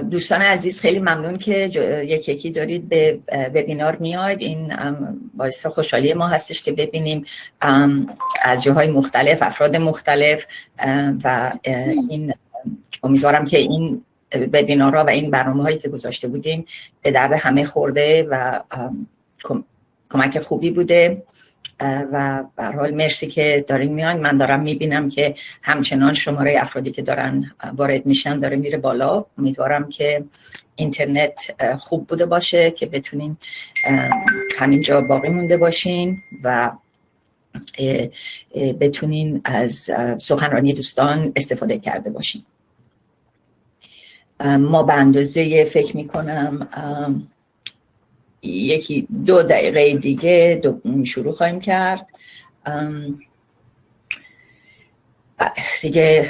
دوستان عزیز خیلی ممنون که یکی یکی دارید به وبینار میاید. این باعث خوشحالی ما هستش که ببینیم از جاهای مختلف افراد مختلف و این امیدوارم که این وبینارها و این برنامه‌هایی که گذاشته بودیم به درد همه خورده و کمک خوبی بوده و به هر حال مرسی که دارین میان. من دارم میبینم که همچنان شماره افرادی که دارن وارد میشن داره میره بالا. امیدوارم که اینترنت خوب بوده باشه که بتونین همینجا باقی مونده باشین و بتونین از سخنرانی دوستان استفاده کرده باشین. ما به اندازه فکر میکنم 1-2 دقیقه دیگه شروع خواهیم کرد دیگه.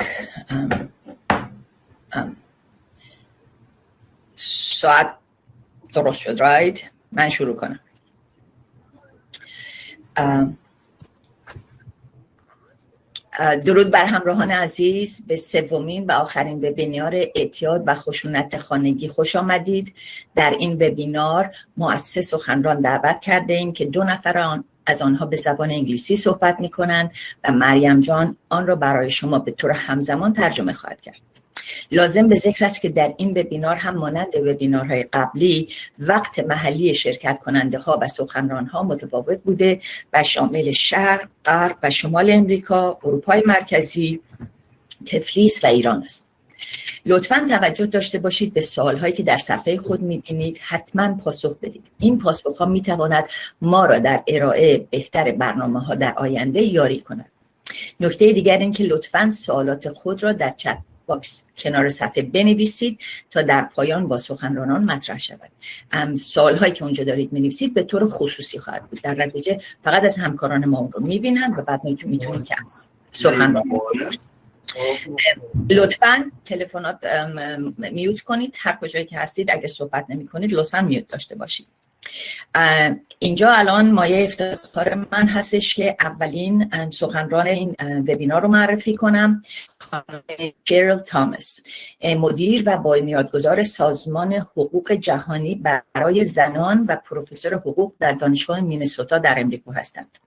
ساعت درست شد رایت؟ من شروع کنم. درود بر همراهان عزیز به سومین و آخرین وبینار اعتیاد و خشونت خانگی خوش آمدید. در این وبینار ما از 3 سخنران دعوت کرده ایم که 2 نفر از آنها به زبان انگلیسی صحبت می کنند و مریم جان آن را برای شما به طور همزمان ترجمه خواهد کرد. لازم به ذکر است که در این وبینار هم مانند وبینارهای قبلی وقت محلی شرکت کننده ها و سخنران ها متفاوت بوده و شامل شرق، غرب و شمال امریکا، اروپای مرکزی، تفلیس و ایران است. لطفاً توجه داشته باشید به سوالهایی که در صفحه خود می‌بینید حتماً پاسخ بدید. این پاسخ‌ها می‌تواند ما را در ارائه بهتر برنامه‌ها در آینده یاری کند. نکته دیگر این که لطفاً سوالات خود را در چت باکس کنار صفحه بنویسید تا در پایان با سخنرانان مطرح شود. سوالهایی که اونجا دارید می‌نویسید به طور خصوصی خواهد بود. در نتیجه فقط از همکاران ما رو می‌بینن و بعد میتونیم که از سخنران لطفاً تلفنات میوت کنید. هر کجایی که هستید اگر صحبت نمی کنید لطفاً میوت داشته باشید. اینجا الان مایه افتخار من هستش که اولین سخنران این وبینار رو معرفی کنم. شریل تامس، مدیر و بنیانگذار سازمان حقوق جهانی برای زنان و پروفسور حقوق در دانشگاه مینسوتا در امریکا هستند.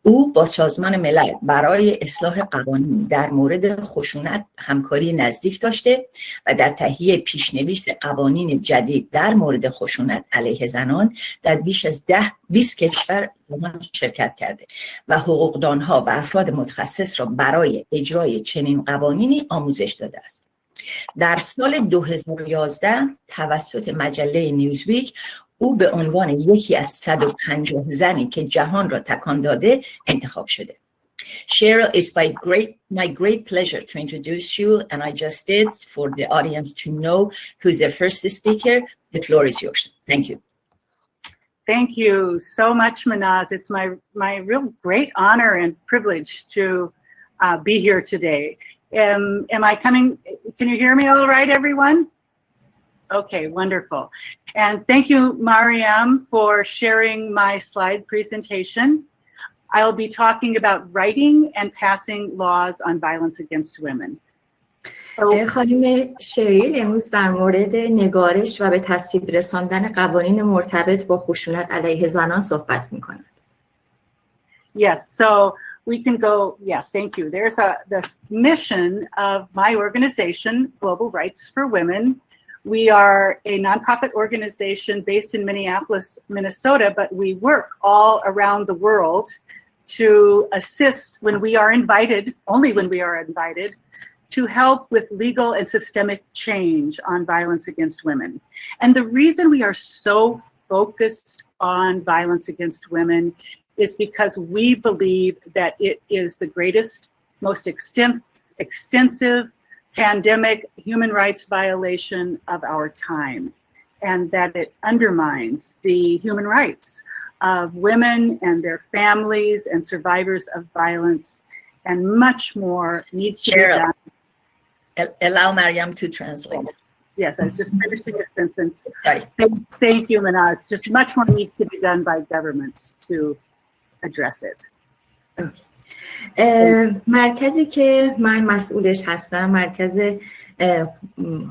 او با سازمان ملل برای اصلاح قوانین در مورد خشونت همکاری نزدیک داشته و در تهیه پیشنویس قوانین جدید در مورد خشونت علیه زنان در بیش از 20 کشور شرکت کرده و حقوقدانها و افراد متخصص را برای اجرای چنین قوانینی آموزش داده است. در سال 2011 توسط مجله نیوزویک او به عنوان یکی از 150 زنی که جهان را تکان داده انتخاب شده. Cheryl, it's my great pleasure to introduce you, and I just did for the audience to know who's the first speaker. The floor is yours. Thank you. Thank you so much, Manaz. It's my real great honor and privilege to be here today. Am I coming? Can you hear me all right, everyone? Okay, wonderful. And thank you, Mariam, for sharing my slide presentation. I'll be talking about writing and passing laws on violence against women. خانم شریل امروز در مورد نگارش و به تصویب رساندن قوانین مرتبط با خشونت علیه زنان صحبت می‌کند. Yes, so we can go, yeah, thank you. There's the mission of my organization, Global Rights for Women. We are a nonprofit organization based in Minneapolis, Minnesota, but we work all around the world to assist when we are invited, only when we are invited, to help with legal and systemic change on violence against women. And the reason we are so focused on violence against women is because we believe that it is the greatest, most extensive pandemic human rights violation of our time, and that it undermines the human rights of women and their families and survivors of violence, and much more needs to be done. Allow Mariam to translate. Yes, I was just finishing a sentence. Sorry. Thank you, Manaz. Just much more needs to be done by governments to address it. مرکزی که من مسئولش هستم، مرکز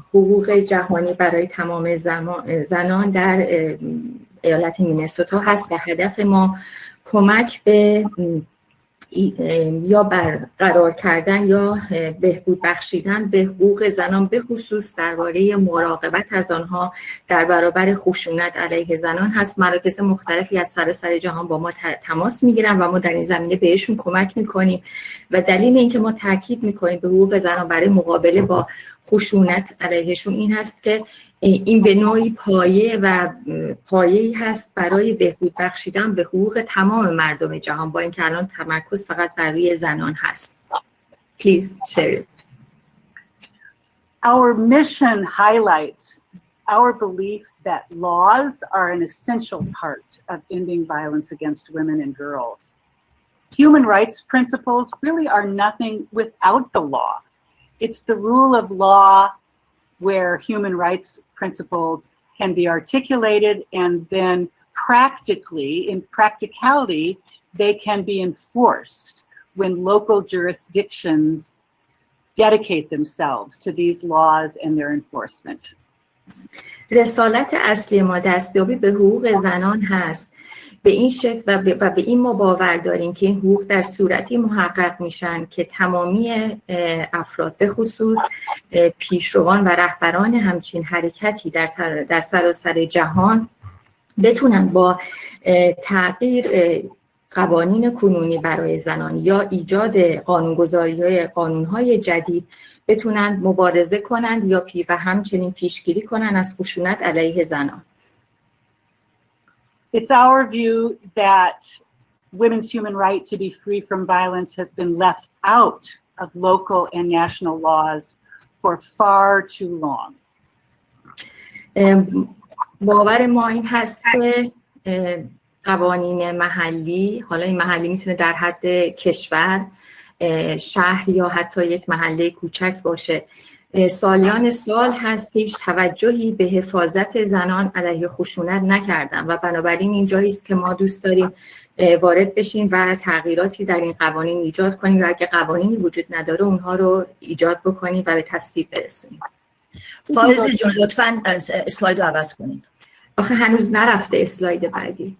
حقوق جهانی برای تمام زنان در ایالت مینسوتا هست و هدف ما کمک به یا برقرار کردن یا بهبود بخشیدن به حقوق زنان، به خصوص درباره مراقبت از آنها در برابر خشونت علیه زنان هست. مراکز مختلفی از سراسر جهان با ما تماس میگیرن و ما در این زمینه بهشون کمک میکنیم و دلیل اینکه ما تاکید میکنیم به حقوق زنان برای مقابله با خشونت علیهشون این هست که این به نوعی پایه‌ای هست برای بهبود بخشیدن به حقوق تمام مردم جهان، با اینکه الان تمرکز فقط بر روی زنان هست. Please share it. Our mission highlights our belief that laws are an essential part of ending violence against women and girls. Human rights principles really are nothing without the law. It's the rule of law where human rights principles can be articulated, and then practically, in practicality, they can be enforced when local jurisdictions dedicate themselves to these laws and their enforcement. رسالت اصلی ما دستیابی به حقوق زنان هست. به این شکل و به این ما باور داریم که این حقوق در صورتی محقق میشن که تمامی افراد به خصوص پیشروان و رهبران همچین حرکتی در سراسر جهان بتونن با تغییر قوانین کنونی برای زنان یا ایجاد قانونهای جدید بتونن مبارزه کنند یا و همچنین پیشگیری کنند از خشونت علیه زنان. It's our view that women's human right to be free from violence has been left out of local and national laws for far too long. باور ما این هست که قوانین محلی، حالا این محلی میتونه در حد کشور، شهر یا حتی یک محله کوچک باشه، سالیان سال هست هیچ توجهی به حفاظت زنان علیه خشونت نکردن و بنابراین این جایی است که ما دوست داریم وارد بشیم و تغییراتی در این قوانین ایجاد کنیم و اگه قوانینی وجود نداره اونها رو ایجاد بکنیم و به تصویب برسونیم. فائزه جون لطفاً اسلاید رو عوض کنید. آخه هنوز نرفته اسلاید بعدی.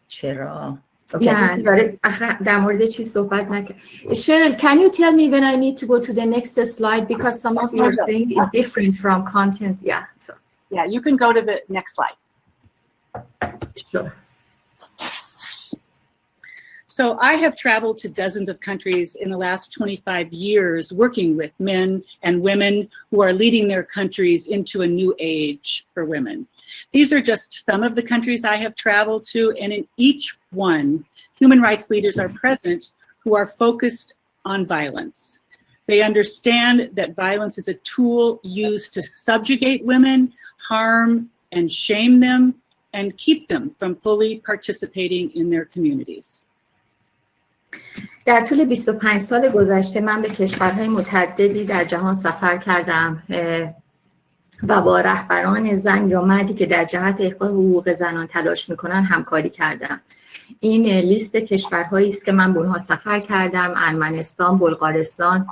چرا؟ نه داره در مورد چی صحبت نکرد. Cheryl, can you tell me when I need to go to the next slide because some of your thing is different from content? Yeah. So. Yeah, you can go to the next slide. Sure. So I have traveled to dozens of countries in the last 25 years working with men and women who are leading their countries into a new age for women. These are just some of the countries I have traveled to, and in each one, human rights leaders are present who are focused on violence. They understand that violence is a tool used to subjugate women, harm and shame them, and keep them from fully participating in their communities. در طول 25 سال گذشته من به کشورهای متعددی در جهان سفر کردم و با رهبران زن یا مردی که در جهت احقاق حقوق زنان تلاش میکنن همکاری کردم. این لیست کشورهایی است که من به اونها سفر کردم: ارمنستان، بلغارستان،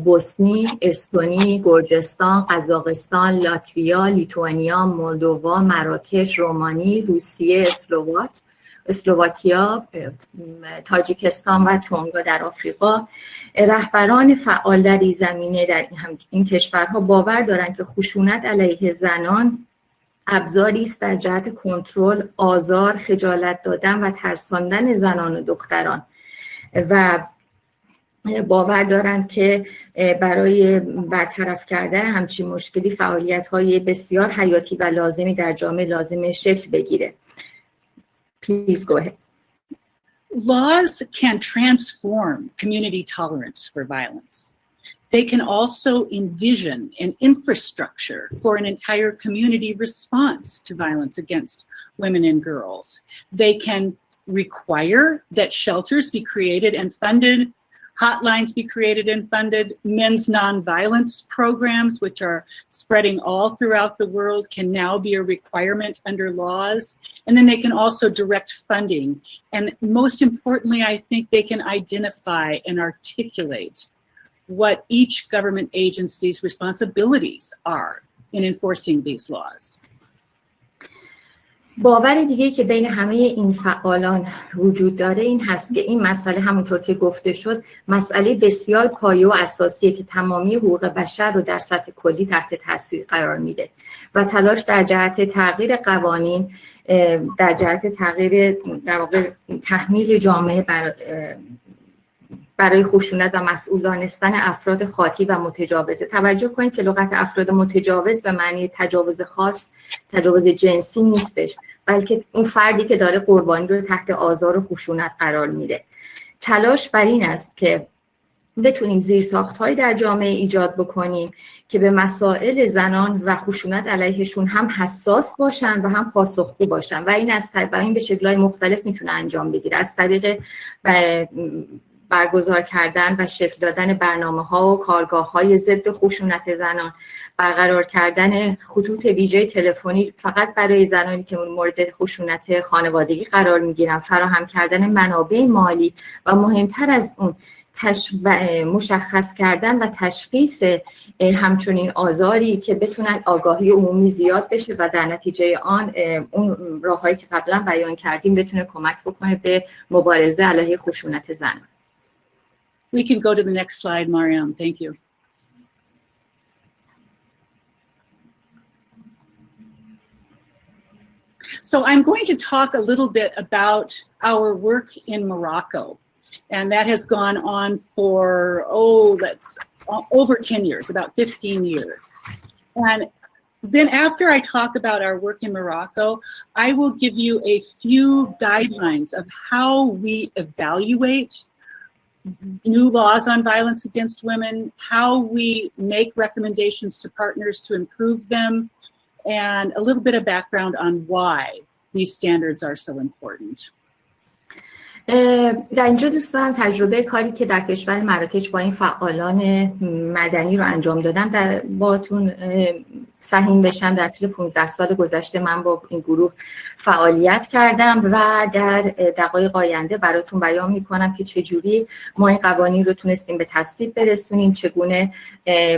بوسنی، استونی، گرجستان، قزاقستان، لاتویا، لیتوانیا، مولدووا، مراکش، رومانی، روسیه، اسلوواکیا، تاجیکستان و تونگا در آفریقا. رهبران فعال در این زمینه در این کشورها باور دارند که خشونت علیه زنان ابزاری است در جهت کنترل، آزار، خجالت دادن و ترساندن زنان و دختران و باور دارند که برای برطرف کردن همچین مشکلی فعالیت‌های بسیار حیاتی و لازمی در جامعه لازمه شکل بگیره. Please go ahead. Laws can transform community tolerance for violence. They can also envision an infrastructure for an entire community response to violence against women and girls. They can require that shelters be created and funded, hotlines be created and funded, men's nonviolence programs, which are spreading all throughout the world, can now be a requirement under laws. And then they can also direct funding. And most importantly, I think they can identify and articulate what each government agency's responsibilities are in enforcing these laws. باور دیگه که بین همه این فعالان وجود داره این هست که این مسئله همونطور که گفته شد مسئله بسیار پایه و اساسیه که تمامی حقوق بشر رو در سطح کلی تحت تاثیر قرار میده و تلاش در جهت تغییر قوانین، در جهت تغییر در واقع تحمیل جامعه برای خشونت و مسئول دانستن افراد خاطی و متجاوزه. توجه کنید که لغت افراد متجاوز به معنی تجاوز خاص، تجاوز جنسی نیستش، بلکه اون فردی که داره قربانی رو تحت آزار و خشونت قرار میده. تلاش بر این است که بتونیم زیرساخت‌هایی در جامعه ایجاد بکنیم که به مسائل زنان و خشونت علیهشون هم حساس باشن و هم پاسخگو باشن و این به شکل‌های مختلف میتونه انجام بگیره، از طریق برگزار کردن و شکل دادن برنامه‌ها و کارگاه‌های ضد خشونت زنان، برقرار کردن خطوط ویژه تلفنی فقط برای زنانی که مورد خشونت خانوادگی قرار می‌گیرن، فراهم کردن منابع مالی و مهمتر از اون مشخص کردن و تشخیص همچنین آزاری که بتونن آگاهی عمومی زیاد بشه و در نتیجه آن اون راههایی که قبلا بیان کردیم بتونه کمک بکنه به مبارزه علیه خشونت زنان. We can go to the next slide, Mariam. Thank you. So I'm going to talk a little bit about our work in Morocco. And that has gone on for, that's over 10 years, about 15 years. And then after I talk about our work in Morocco, I will give you a few guidelines of how we evaluate new laws on violence against women, how we make recommendations to partners to improve them, and a little bit of background on why these standards are so important. در اینجا دوست دارم تجربه کاری که در کشور مراکش با این فعالان مدنی رو انجام دادم باتون سهیم بشم. در طول 15 سال گذشته من با این گروه فعالیت کردم و در دقایق آینده براتون بیان میکنم که چجوری ما این قوانین رو تونستیم به تصویب برسونیم، چگونه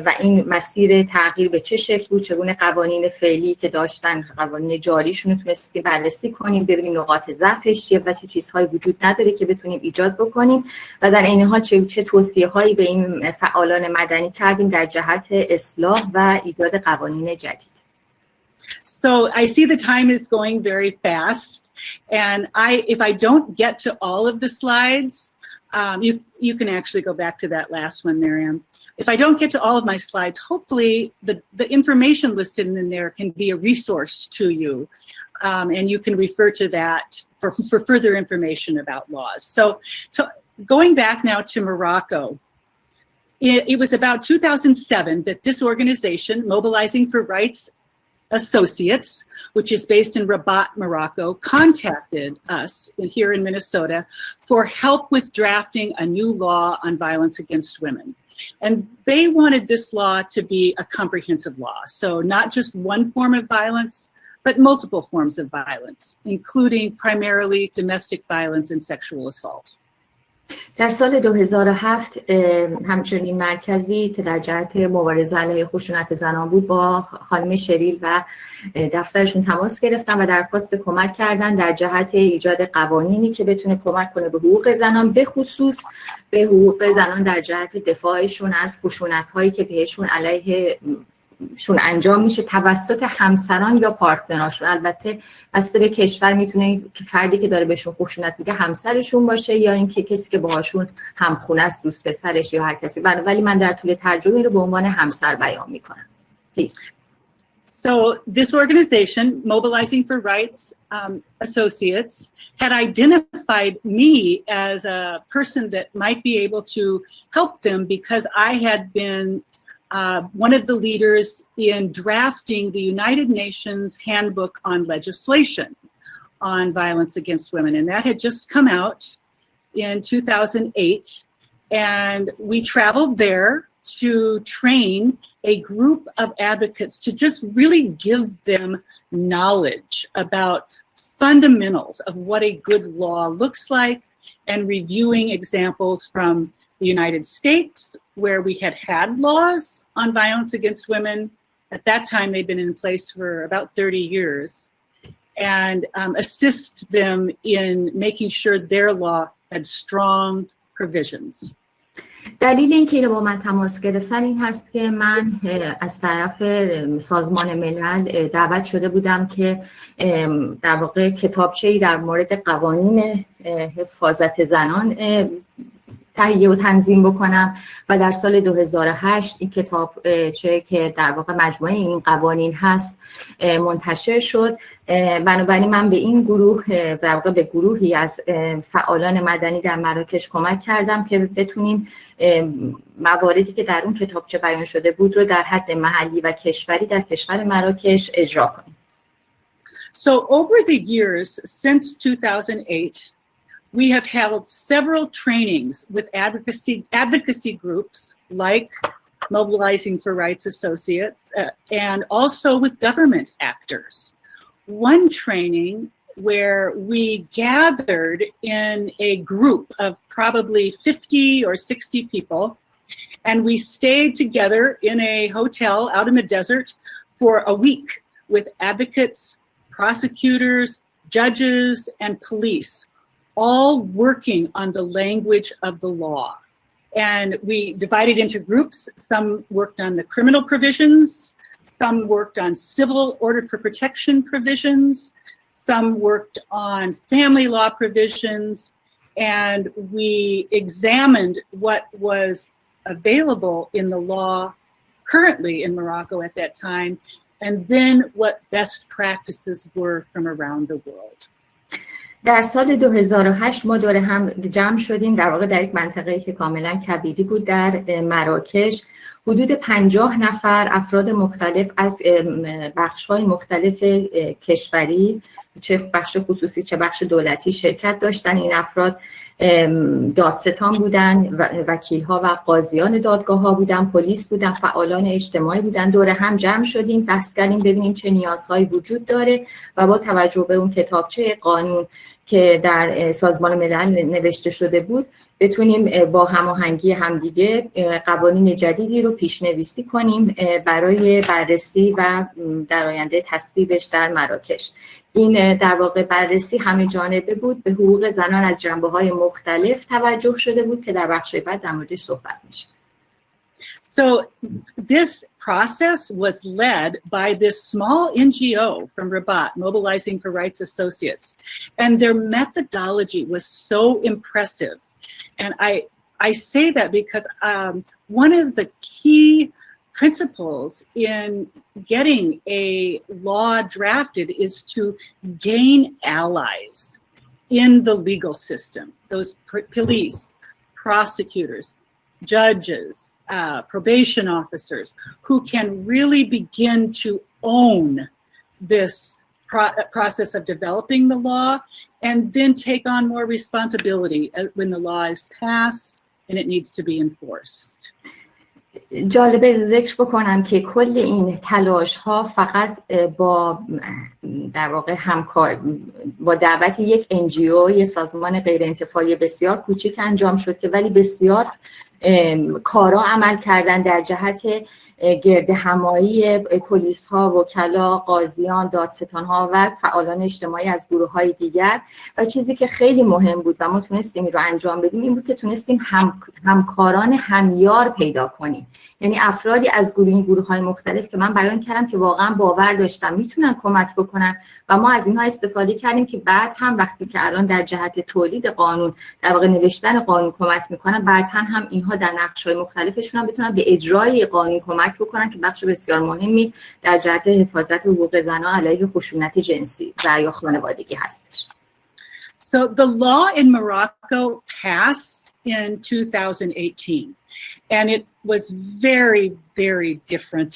و این مسیر تغییر به چه شکل بود، چگونه قوانین فعلی که داشتن، قوانین جاریشون رو تونستیم بررسی کنیم، ببینیم نقاط ضعفش چیه و چه چیزهایی وجود نداره که بتونیم ایجاد بکنیم و در این حال چه توصیه‌هایی به این فعالان مدنی کردیم در جهت اصلاح و ایجاد قوانین جدید. So I see the time is going very fast, and if I don't get to all of the slides, you can actually go back to that last one, Miriam. If I don't get to all of my slides, hopefully the information listed in there can be a resource to you, and you can refer to that for further information about laws. So going back now to Morocco, it was about 2007 that this organization, Mobilizing for Rights Associates, which is based in Rabat, Morocco, contacted us here in Minnesota for help with drafting a new law on violence against women. And they wanted this law to be a comprehensive law. So not just one form of violence, but multiple forms of violence, including primarily domestic violence and sexual assault. در سال 2007 همچنین مرکزی که در جهت مبارزه علیه خشونت زنان بود با خانم شریل و دفترشون تماس گرفتن و درخواست کمک کردن در جهت ایجاد قوانینی که بتونه کمک کنه به حقوق زنان، به خصوص به حقوق زنان در جهت دفاعشون از خشونت‌هایی که بهشون علیهشون انجام میشه توسط همسران یا پارتنراشون. البته بسته به کشور میتونه که فردی که داره بهشون خشونت میگه همسرشون باشه یا اینکه کسی که باهاشون همخونه است، دوست پسرش یا هر کسی، ولی من در طول ترجمه رو به عنوان همسر بیان میکنم. Please. So this organization, Mobilizing for Rights Associates, had identified me as a person that might be able to help them because I had been one of the leaders in drafting the United Nations Handbook on Legislation on Violence Against Women. And that had just come out in 2008. And we traveled there to train a group of advocates to just really give them knowledge about fundamentals of what a good law looks like and reviewing examples from the United States, where we had laws on violence against women. At that time, they'd been in place for about 30 years, and assist them in making sure their law had strong provisions. دلیل اینکه اینو با من تماس گرفتن این هست که من از طرف سازمان ملل دعوت شده بودم که در واقع کتابچه‌ای در مورد قوانین حفاظت زنان تهیه و تنظیم بکنم و در سال 2008 این کتابچه که در واقع مجموعه این قوانین هست منتشر شد. بنابراین من به این گروه در واقع به گروهی از فعالان مدنی در مراکش کمک کردم که بتونیم مواردی که در اون کتابچه بیان شده بود رو در حد محلی و کشوری در کشور مراکش اجرا کنیم. So over the years since 2008, we have held several trainings with advocacy groups like Mobilizing for Rights Associates and also with government actors. One training where we gathered in a group of probably 50 or 60 people, and we stayed together in a hotel out in the desert for a week with advocates, prosecutors, judges, and police, all working on the language of the law. And we divided into groups. Some worked on the criminal provisions, some worked on civil order for protection provisions, some worked on family law provisions, and we examined what was available in the law currently in Morocco at that time, and then what best practices were from around the world. در سال 2008 ما دور هم جمع شدیم در واقع در یک منطقه‌ای که کاملا کبیری بود در مراکش. حدود 50 نفر افراد مختلف از بخش‌های مختلف کشوری، چه بخش خصوصی چه بخش دولتی شرکت داشتن. این افراد دادستان بودن، وکیل‌ها و قاضیان دادگاه‌ها بودن، پلیس بودن، فعالان اجتماعی بودن. دور هم جمع شدیم، بحث کردیم ببینیم چه نیازهایی وجود داره و با توجه به اون کتابچه قانون که در سازمان ملل نوشته شده بود بتونیم با هماهنگی همدیگه قوانین جدیدی رو پیشنویسی کنیم برای بررسی و در آینده تصویبش در مراکش. این در واقع بررسی همه جانبه بود، به حقوق زنان از جنبه‌های مختلف توجه شده بود که در بخش بعد در موردش صحبت میشه. So this process was led by this small NGO from Rabat, Mobilizing for Rights Associates, and their methodology was so impressive. And I say that because one of the key principles in getting a law drafted is to gain allies in the legal system, those police, prosecutors, judges, probation officers who can really begin to own this process of developing the law and then take on more responsibility when the law is passed and it needs to be enforced. جالبه ذکر بکنم که کل این تلاش ها فقط با در واقع همکار با دعوت یک NGO، یه سازمان غیر انتفاعی بسیار کوچیک انجام شد که ولی بسیار کارا عمل کردن در جهت گرد همایی پلیس ها، وکلا، قاضیان، دادستان ها و فعالان اجتماعی از گروه های دیگر. و چیزی که خیلی مهم بود و ما تونستیم این رو انجام بدیم این بود که تونستیم همکاران همیار پیدا کنیم، یعنی افرادی از گروه های مختلف که من بیان کردم که واقعا باور داشتم میتونن کمک بکنن و ما از اینها استفاده کردیم که بعد هم وقتی که الان در جهت تولید قانون در واقع نوشتن قانون کمک میکنن، بعد هم اینها در نقش‌های مختلفشون هم بتونن به اجرای قانون کمک بکنن که بخش بسیار مهمی در جهت حفاظت حقوق زنان علیه خشونت جنسی و یا خانوادگی هستش. So the law in Morocco passed in 2018, and it was very, very different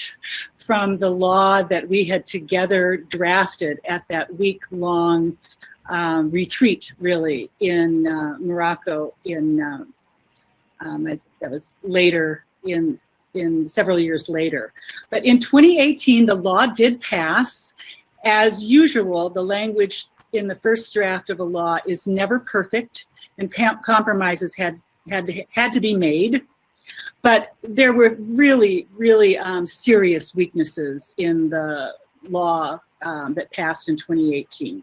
from the law that we had together drafted at that week-long retreat, really, in Morocco. That was later in several years later. But in 2018, the law did pass. As usual, the language in the first draft of a law is never perfect, and compromises had to be made. But there were really serious weaknesses in the law that passed in 2018.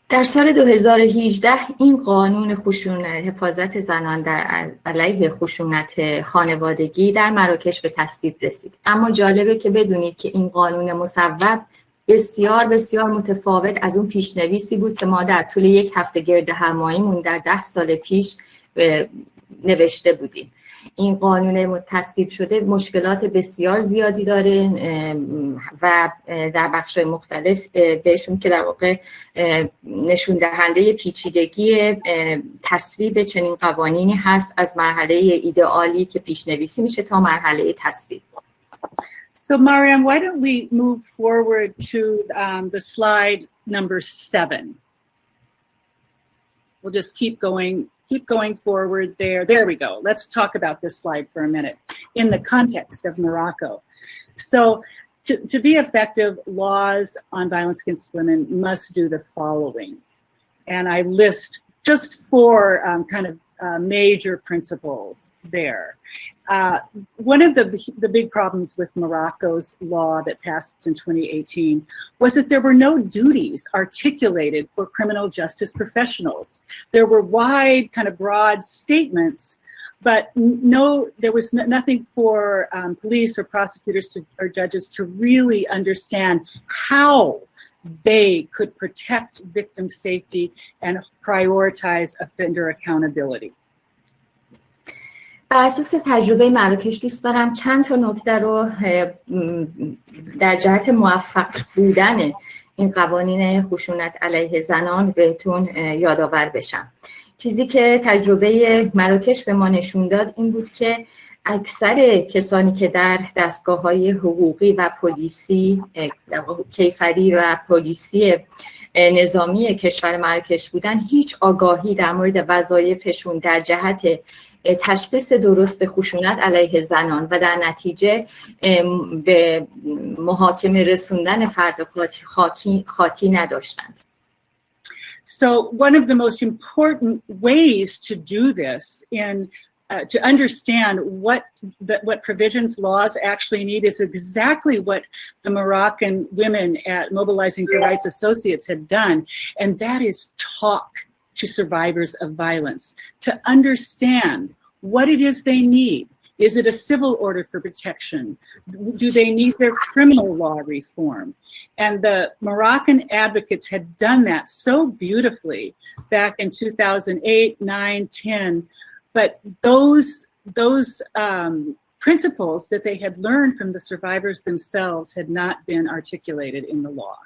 در سال 2018 این قانون خشونت حفاظت زنان در علیه خشونت خانوادگی در مراکش به تصویب رسید. اما جالبه که بدونید که این قانون مصوب بسیار متفاوت از اون پیشنویسی بود که ما در طول یک هفته گرد هماییمون در 10 سال پیش نوشته بودیم. این قانون تصویب شده مشکلات بسیار زیادی داره و در بخش‌های مختلف بهشون که در واقع نشون دهنده پیچیدگی تصویب چنین قوانینی هست از مرحله ایدئالی که پیشنویسی میشه تا مرحله تصویب. So Mariam, why don't we move forward to the slide number 7. We'll just keep going forward there. There we go. Let's talk about this slide for a minute in the context of Morocco. So to be effective, laws on violence against women must do the following. And I list just 4 kind of major principles there. One of the big problems with Morocco's law that passed in 2018 was that there were no duties articulated for criminal justice professionals. There were wide, kind of broad statements, but there was nothing for police or prosecutors or judges to really understand how they could protect victim safety and prioritize offender accountability. بر اساس تجربه مراکش دوست دارم چند تا نکته رو در جهت موفق بودن این قوانین خشونت علیه زنان بهتون یادآور بشم. چیزی که تجربه مراکش به ما نشون داد این بود که اکثر کسانی که در دستگاه‌های حقوقی و پلیسی کیفری و پلیسی نظامی کشور مراکش بودن هیچ آگاهی در مورد وظایفشون در جهت تشخیص درست خشونت علیه زنان و در نتیجه به محاکمه رسوندن فرد خاطی نداشتند. So one of the most important ways to do this to understand what provisions laws actually need is exactly what the Moroccan women at Mobilizing for Rights Associates had done, and that is talk to survivors of violence, to understand what it is they need. Is it a civil order for protection? Do they need their criminal law reform? And the Moroccan advocates had done that so beautifully back in 2008, 9, 10. But those principles that they had learned from the survivors themselves had not been articulated in the law.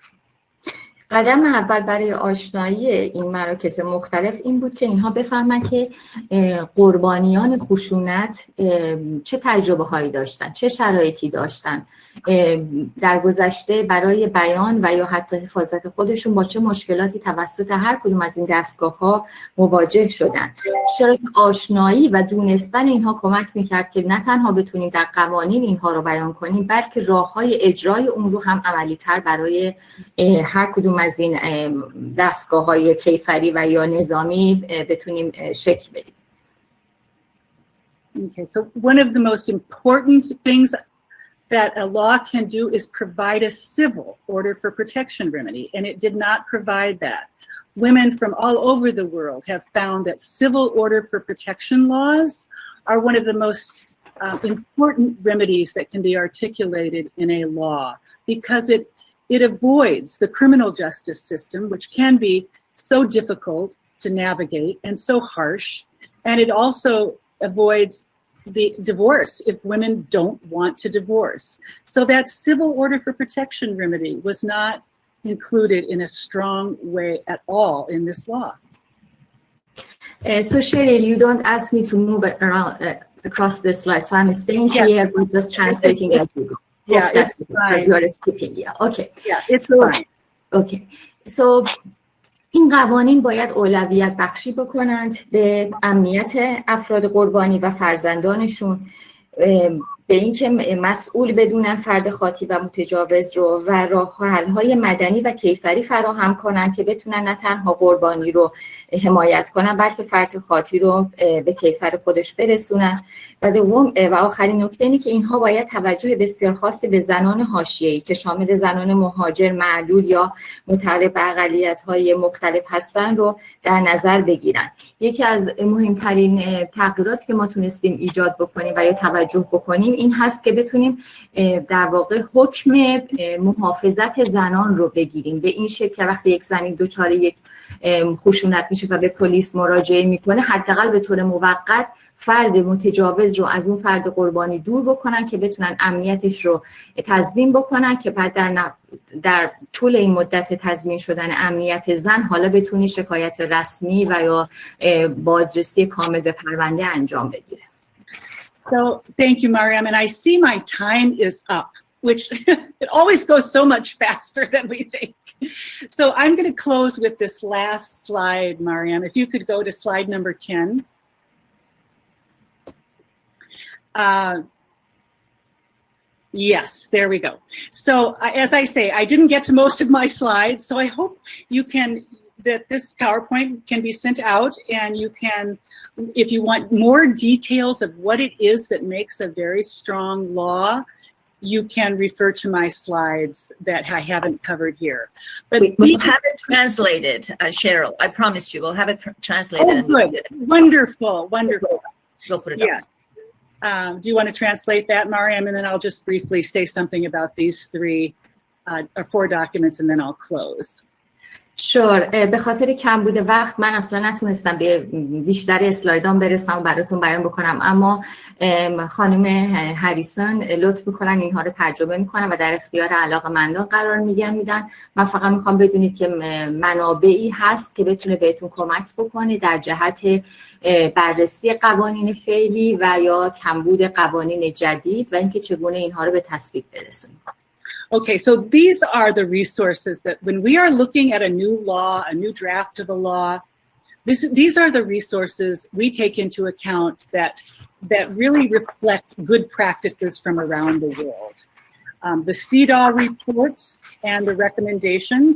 قدم اول برای آشنایی این مراکز مختلف این بود که اینها بفهمن که قربانیان خشونت چه تجربه هایی داشتن، چه شرایطی داشتن، در گذشته برای بیان و یا حتی حفاظت خودشون با چه مشکلاتی توسط هر کدوم از این دستگاه ها مواجه شدن. چرا که آشنایی و دونستن اینها کمک میکرد که نه تنها بتونیم در قوانین اینها رو بیان کنیم بلکه راههای اجرای اون رو هم عملی تر برای هر کدوم از این دستگاه های کیفری و یا نظامی بتونیم شکل بدیم. Okay, so one of the most important things that a law can do is provide a civil order for protection remedy, and it did not provide that. Women from all over the world have found that civil order for protection laws are one of the most important remedies that can be articulated in a law because it avoids the criminal justice system, which can be so difficult to navigate and so harsh, and it also avoids the divorce if women don't want to divorce. So that civil order for protection remedy was not included in a strong way at all in this law. So Cheryl, you don't ask me to move around across this slide, so I'm staying here but just translating as we go. Yeah, it's fine. As you are skipping, yeah, okay. Yeah, it's fine. Okay, so این قوانین باید اولویت بخشی بکنند به امنیت افراد قربانی و فرزندانشون، به اینکه مسئول بدونن فرد خاطی و متجاوز رو و راه‌حل‌های مدنی و کیفری فراهم کنن که بتونن نه تنها قربانی رو حمایت کنن بلکه فرد خاطی رو به کیفر خودش برسونن. و دوم و آخرین نکته اینه که اینها باید توجه بسیار خاصی به زنان حاشیه‌ای که شامل زنان مهاجر، معلول یا متعرض به اقلیت‌های مختلف هستن رو در نظر بگیرن. یکی از مهمترین تغییراتی که ما تونستیم ایجاد بکنیم و یا توجه بکنیم این هست که بتونیم در واقع حکم محافظت زنان رو بگیریم به این شکل که وقتی یک زنی دچار یک خشونت میشه و به پلیس مراجعه میکنه حداقل به طور موقت فرد متجاوز رو از اون فرد قربانی دور بکنن که بتونن امنیتش رو تضمین بکنن که بعد در طول این مدت تضمین شدن امنیت زن حالا بتونی شکایت رسمی و یا بازرسی کامل به پرونده انجام بگیره. So thank you, Mariam. And I see my time is up, which it always goes so much faster than we think. So I'm going to close with this last slide, Mariam. If you could go to slide number 10. Yes, there we go. So as I say, I didn't get to most of my slides, so I hope that this PowerPoint can be sent out and you can, if you want more details of what it is that makes a very strong law, you can refer to my slides that I haven't covered here. But we'll have it translated, Cheryl. I promise you, we'll have it translated. Oh, good. Wonderful, wonderful. We'll put it up. Do you want to translate that, Mariam? And then I'll just briefly say something about these or 4 documents, and then I'll close. Sure. به خاطر کمبود وقت من اصلا نتونستم به بیشتر اسلایدام برسم و براتون بیان بکنم، اما خانم هریسون لطف میکنن اینها رو ترجمه میکنن و در اختیار علاقه‌مندان قرار میدن. من فقط میخوام بدونید که منابعی هست که بتونه بهتون کمک بکنه در جهت بررسی قوانین فعلی و یا کمبود قوانین جدید و اینکه چگونه اینها رو به تصویب برسونید. Okay, so these are the resources that when we are looking at a new law, a new draft of a law, these are the resources we take into account that really reflect good practices from around the world. The CEDAW reports and the recommendations.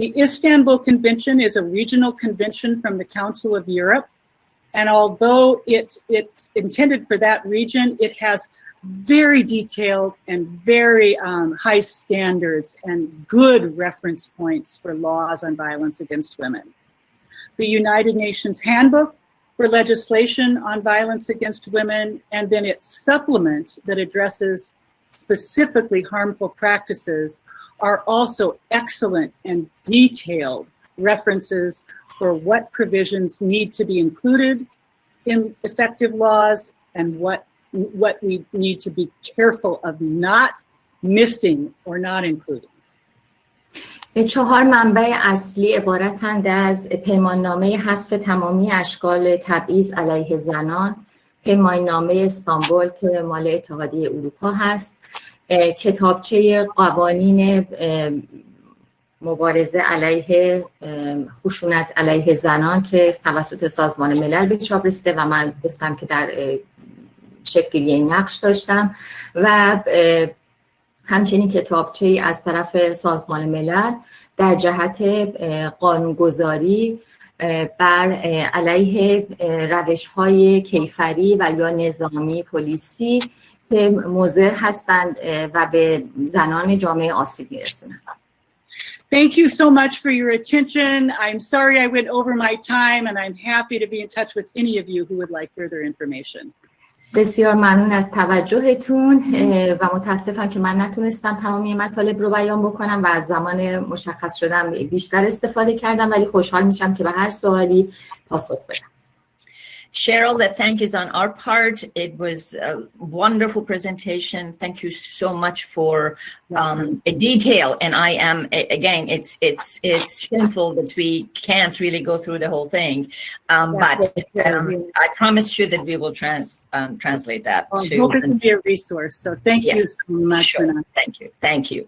The Istanbul Convention is a regional convention from the Council of Europe, and although it's intended for that region, it has very detailed and very high standards and good reference points for laws on violence against women. The United Nations Handbook for legislation on violence against women, and then its supplement that addresses specifically harmful practices are also excellent and detailed references for what provisions need to be included in effective laws and what we need to be careful of not missing or not including. 4 منبع اصلی عبارتند از پیماننامه حذف تمامی اشکال تبعیض علیه زنان، پیماننامه استانبول که مال اتحادیه اروپا هست، کتابچه قوانین مبارزه علیه خشونت علیه زنان که توسط سازمان ملل به چاپ رسیده و من گفتم که در شکل یک نقش داشتم، و همچنین کتابچه‌ای از طرف سازمان ملل در جهت قانونگذاری بر علیه روش‌های کیفری و یا نظامی پلیسی که مضر هستند و به زنان جامعه آسیب می‌رسونند. Thank you so much for your attention. I'm sorry I went over my time, and I'm happy to be in touch with any of you who would like further information. بسیار ممنون از توجهتون و متاسفم که من نتونستم تمامی مطالب رو بیان بکنم و از زمان مشخص شدم بیشتر استفاده کردم، ولی خوشحال میشم که به هر سوالی پاسخ بدم. Cheryl, the thank yous on our part. It was a wonderful presentation. Thank you so much for a detail. And I am, again, it's shameful that we can't really go through the whole thing. But I promise you that we will translate that too. Hope it can be a resource. So thank you so much. Sure. Thank you.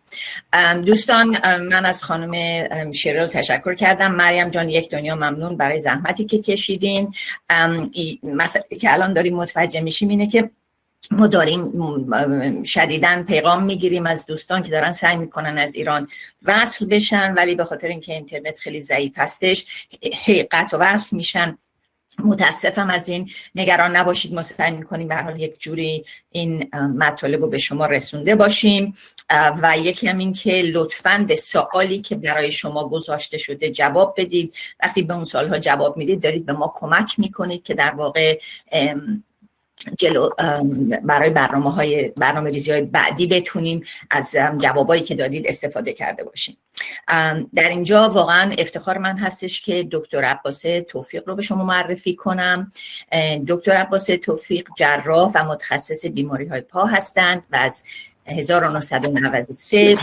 دوستان، من از خانم شیرل تشکر کردم. مریم جان، یک دنیا ممنون برای زحمتی که کشیدین. مسئله که الان داریم متوجه میشیم اینه که ما داریم شدیداً پیغام میگیریم از دوستان که دارن سعی میکنن از ایران وصل بشن، ولی به خاطر اینکه اینترنت خیلی ضعیف هستش قطع و وصل میشن. متاسفم از این، نگران نباشید، ما سعی میکنیم به هر حال یک جوری این مطالب رو به شما رسونده باشیم. و یکی هم این که لطفاً به سوالی که برای شما گذاشته شده جواب بدید. وقتی به اون سوالها جواب میدید دارید به ما کمک میکنید که در واقع برای برنامه ریزی های بعدی بتونیم از جوابایی که دادید استفاده کرده باشیم. در اینجا واقعا افتخار من هستش که دکتر عباس توفیق رو به شما معرفی کنم. دکتر عباس توفیق جراح و متخصص بیماری های پا هستند و از 1993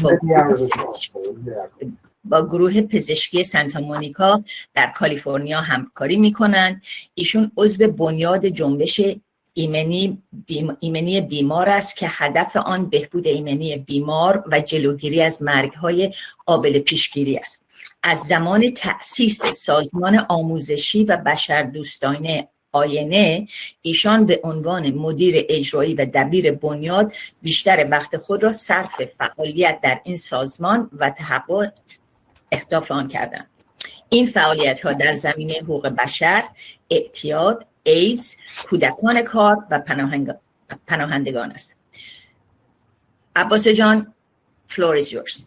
با گروه پزشکی سانتا مونیکا در کالیفرنیا همکاری میکنند. ایشون عضو بنیاد جنبش ایمنی بیمار است که هدف آن بهبود ایمنی بیمار و جلوگیری از مرگ‌های قابل پیشگیری است. از زمان تأسیس سازمان آموزشی و بشردوستانه آینه، ایشان به عنوان مدیر اجرایی و دبیر بنیاد بیشتر وقت خود را صرف فعالیت در این سازمان و تحقق اهداف آن کردند. این فعالیت‌ها در زمینه حقوق بشر، اعتیاد، ایدز، کودکان کار و پناهندگان است. عباس جان، floor is yours.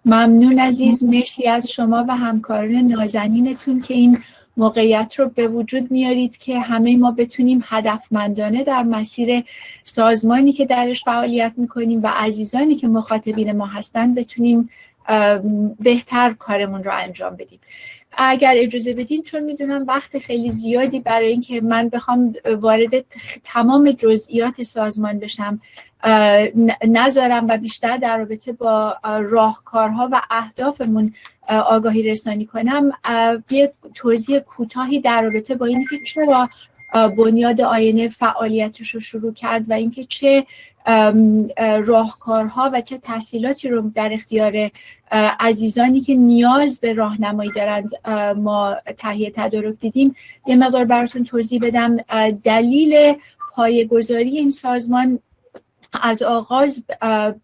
ممنون عزیز، مرسی از شما و همکاران نازنینتون که این موقعیت رو به وجود میارید که همه ما بتونیم هدفمندانه در مسیر سازمانی که درش فعالیت میکنیم و عزیزانی که مخاطبین ما هستن بتونیم بهتر کارمون رو انجام بدیم. اگر اجازه بدین، چون میدونم وقت خیلی زیادی برای این که من بخوام وارد تمام جزئیات سازمان بشم نذارم و بیشتر در رابطه با راهکارها و اهدافمون آگاهی رسانی کنم، یه توضیح کوتاهی در رابطه با اینکه چرا بنیاد آینه فعالیتش رو شروع کرد و اینکه چه راهکارها و چه تسهیلاتی رو در اختیار عزیزانی که نیاز به راهنمایی دارند ما تهیه تدارک دیدیم، یه مقدار براتون توضیح بدم. دلیل پایه‌گذاری این سازمان از آغاز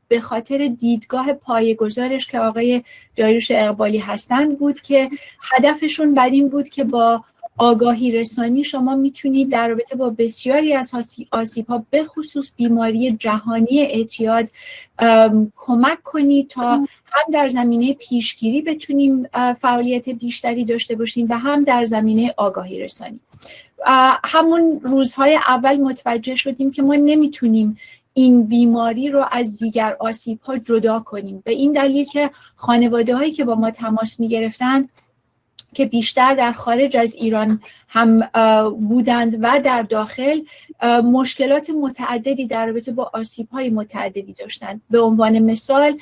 به خاطر دیدگاه پایه‌گذارش که آقای داریوش اقبالی هستند بود که هدفشون بر این بود که با آگاهی رسانی شما میتونید در رابطه با بسیاری از آسیب‌ها به خصوص بیماری جهانی اعتیاد کمک کنید تا هم در زمینه پیشگیری بتونیم فعالیت بیشتری داشته باشیم و هم در زمینه آگاهی رسانی. همون روزهای اول متوجه شدیم که ما نمیتونیم این بیماری رو از دیگر آسیب‌ها جدا کنیم، به این دلیل که خانواده‌هایی که با ما تماس می‌گرفتند که بیشتر در خارج از ایران هم بودند و در داخل مشکلات متعددی در رابطه با آسیب‌های متعددی داشتند. به عنوان مثال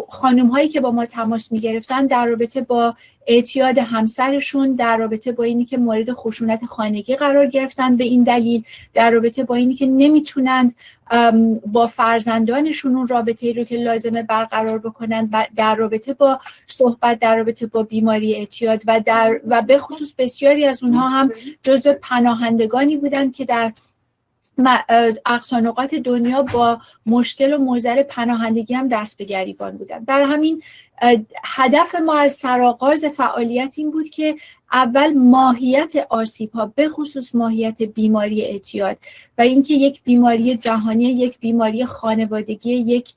خانم‌هایی که با ما تماس می‌گرفتند در رابطه با اعتیاد همسرشون، در رابطه با اینی که مورد خشونت خانگی قرار گرفتن، به این دلیل در رابطه با اینی که نمیتونند با فرزندانشون اون رابطه‌ای رو که لازمه برقرار بکنن، در رابطه با صحبت در رابطه با بیماری اعتیاد و به خصوص بسیاری از اونها هم جزو پناهندگانی بودند که در اقصا نقاط دنیا با مشکل و معضل پناهندگی هم دست به گریبان بودند. برای همین هدف ما از سرآغاز فعالیت این بود که اول ماهیت آسیب‌ها به خصوص ماهیت بیماری اعتیاد و اینکه یک بیماری جهانی، یک بیماری خانوادگی، یک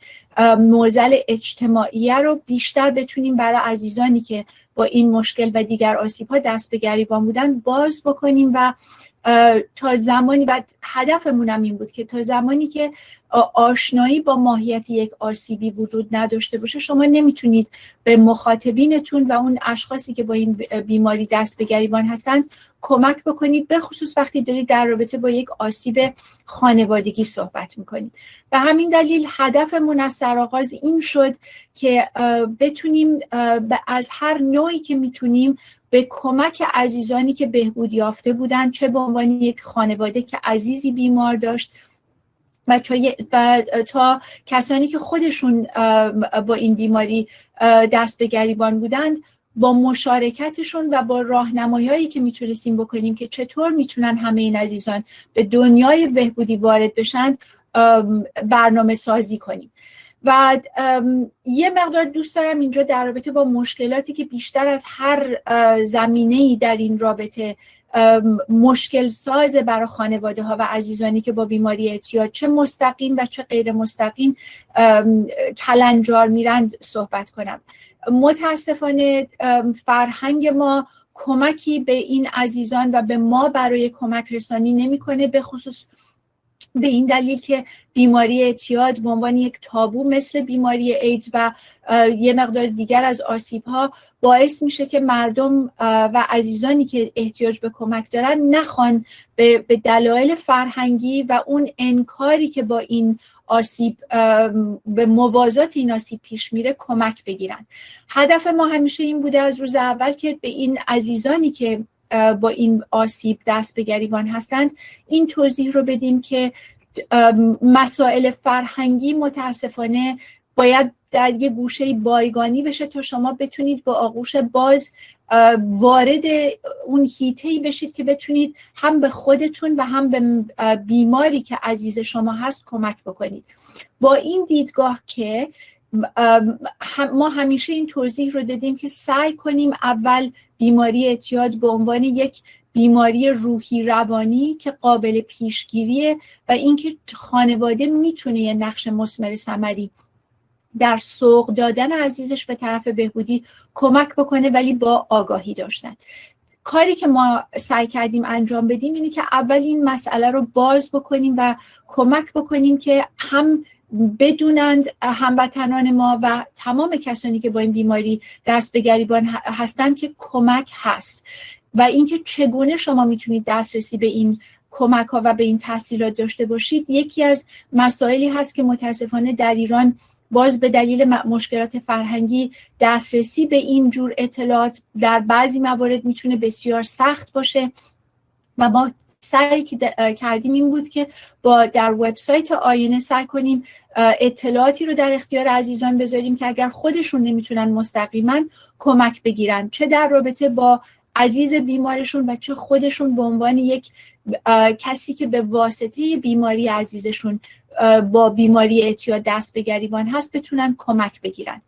معضل اجتماعی رو بیشتر بتونیم برای عزیزانی که با این مشکل و دیگر آسیب‌ها دست به گریبان بودن باز بکنیم و تا زمانی بعد هدفمون هم این بود که تا زمانی که آشنایی با ماهیت یک آسیبی وجود نداشته باشه شما نمیتونید به مخاطبینتون و اون اشخاصی که با این بیماری دست به گریبان هستند کمک بکنید، به خصوص وقتی دارید در رابطه با یک آسیب خانوادگی صحبت میکنید. به همین دلیل هدفمون از سرآغاز این شد که بتونیم از هر نوعی که میتونیم به کمک عزیزانی که بهبود یافته بودن، چه به عنوان یک خانواده که عزیزی بیمار داشت و تا کسانی که خودشون با این بیماری دست به گریبان بودند با مشارکتشون و با راهنمایی‌هایی که میتونستیم بکنیم که چطور میتونن همه این عزیزان به دنیای بهبودی وارد بشن برنامه سازی کنیم. و یه مقدار دوست دارم اینجا در رابطه با مشکلاتی که بیشتر از هر زمینه‌ای در این رابطه مشکل ساز برای خانواده ها و عزیزانی که با بیماری اعتیاد چه مستقیم و چه غیر مستقیم کلنجار میرند صحبت کنم. متاسفانه فرهنگ ما کمکی به این عزیزان و به ما برای کمک رسانی نمی‌کنه، به خصوص به این دلیل که بیماری اعتیاد به عنوان یک تابو مثل بیماری ایدز و یه مقدار دیگر از آسیب‌ها باعث میشه که مردم و عزیزانی که احتیاج به کمک دارن نخوان به دلایل فرهنگی و اون انکاری که با این آسیب به موازات این آسیب پیش میره کمک بگیرن. هدف ما همیشه این بوده از روز اول که به این عزیزانی که با این آسیب دست به گریبان هستند این توضیح رو بدیم که مسائل فرهنگی متاسفانه باید در یه گوشه بایگانی بشه تا شما بتونید با آغوش باز وارد اون حیطه‌ای بشید که بتونید هم به خودتون و هم به بیماری که عزیز شما هست کمک بکنید. با این دیدگاه که ما همیشه این توضیح رو دادیم که سعی کنیم اول بیماری اعتیاد به عنوان یک بیماری روحی روانی که قابل پیشگیریه و اینکه خانواده میتونه یه نقش مثمر ثمری در سوق دادن عزیزش به طرف بهبودی کمک بکنه، ولی با آگاهی داشتن. کاری که ما سعی کردیم انجام بدیم اینه که اول این مسئله رو باز بکنیم و کمک بکنیم که هم بدونند هموطنان ما و تمام کسانی که با این بیماری دست به گریبان هستند که کمک هست و اینکه چگونه شما میتونید دسترسی به این کمک ها و به این تحصیلات داشته باشید. یکی از مسائلی هست که متاسفانه در ایران باز به دلیل مشکلات فرهنگی دسترسی به این جور اطلاعات در بعضی موارد میتونه بسیار سخت باشه و ما سعی کردیم این بود که در وبسایت آینه سعی کنیم اطلاعاتی رو در اختیار عزیزان بذاریم که اگر خودشون نمیتونن مستقیما کمک بگیرن، چه در رابطه با عزیز بیمارشون و چه خودشون به عنوان یک کسی که به واسطه بیماری عزیزشون با بیماری اعتیاد دست به گریبان هست بتونن کمک بگیرن.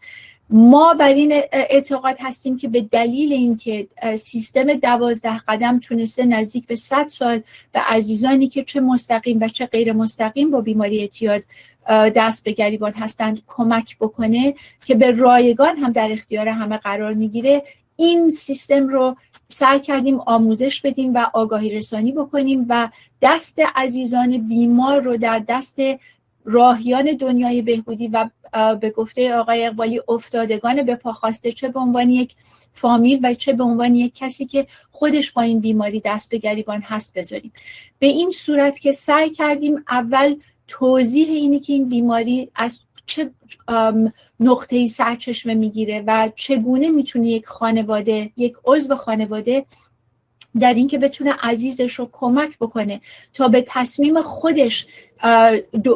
ما بر این اعتقاد هستیم که به دلیل اینکه سیستم 12 قدم تونسته نزدیک به 100 سال به عزیزانی که چه مستقیم و چه غیر مستقیم با بیماری اعتیاد دست به گریبان هستند کمک بکنه که به رایگان هم در اختیار همه قرار میگیره، این سیستم رو سعی کردیم آموزش بدیم و آگاهی رسانی بکنیم و دست عزیزان بیمار رو در دست راهیان دنیای بهبودی و به گفته آقای اقبالی افتادگان به پا خواسته، چه به عنوان یک فامیل و چه به عنوان یک کسی که خودش با این بیماری دست به گریبان هست بذاریم. به این صورت که سعی کردیم اول توضیح اینی که این بیماری از چه نقطه‌ای سرچشمه میگیره و چگونه میتونه یک خانواده، یک عضو خانواده در این که بتونه عزیزش رو کمک بکنه تا به تصمیم خودش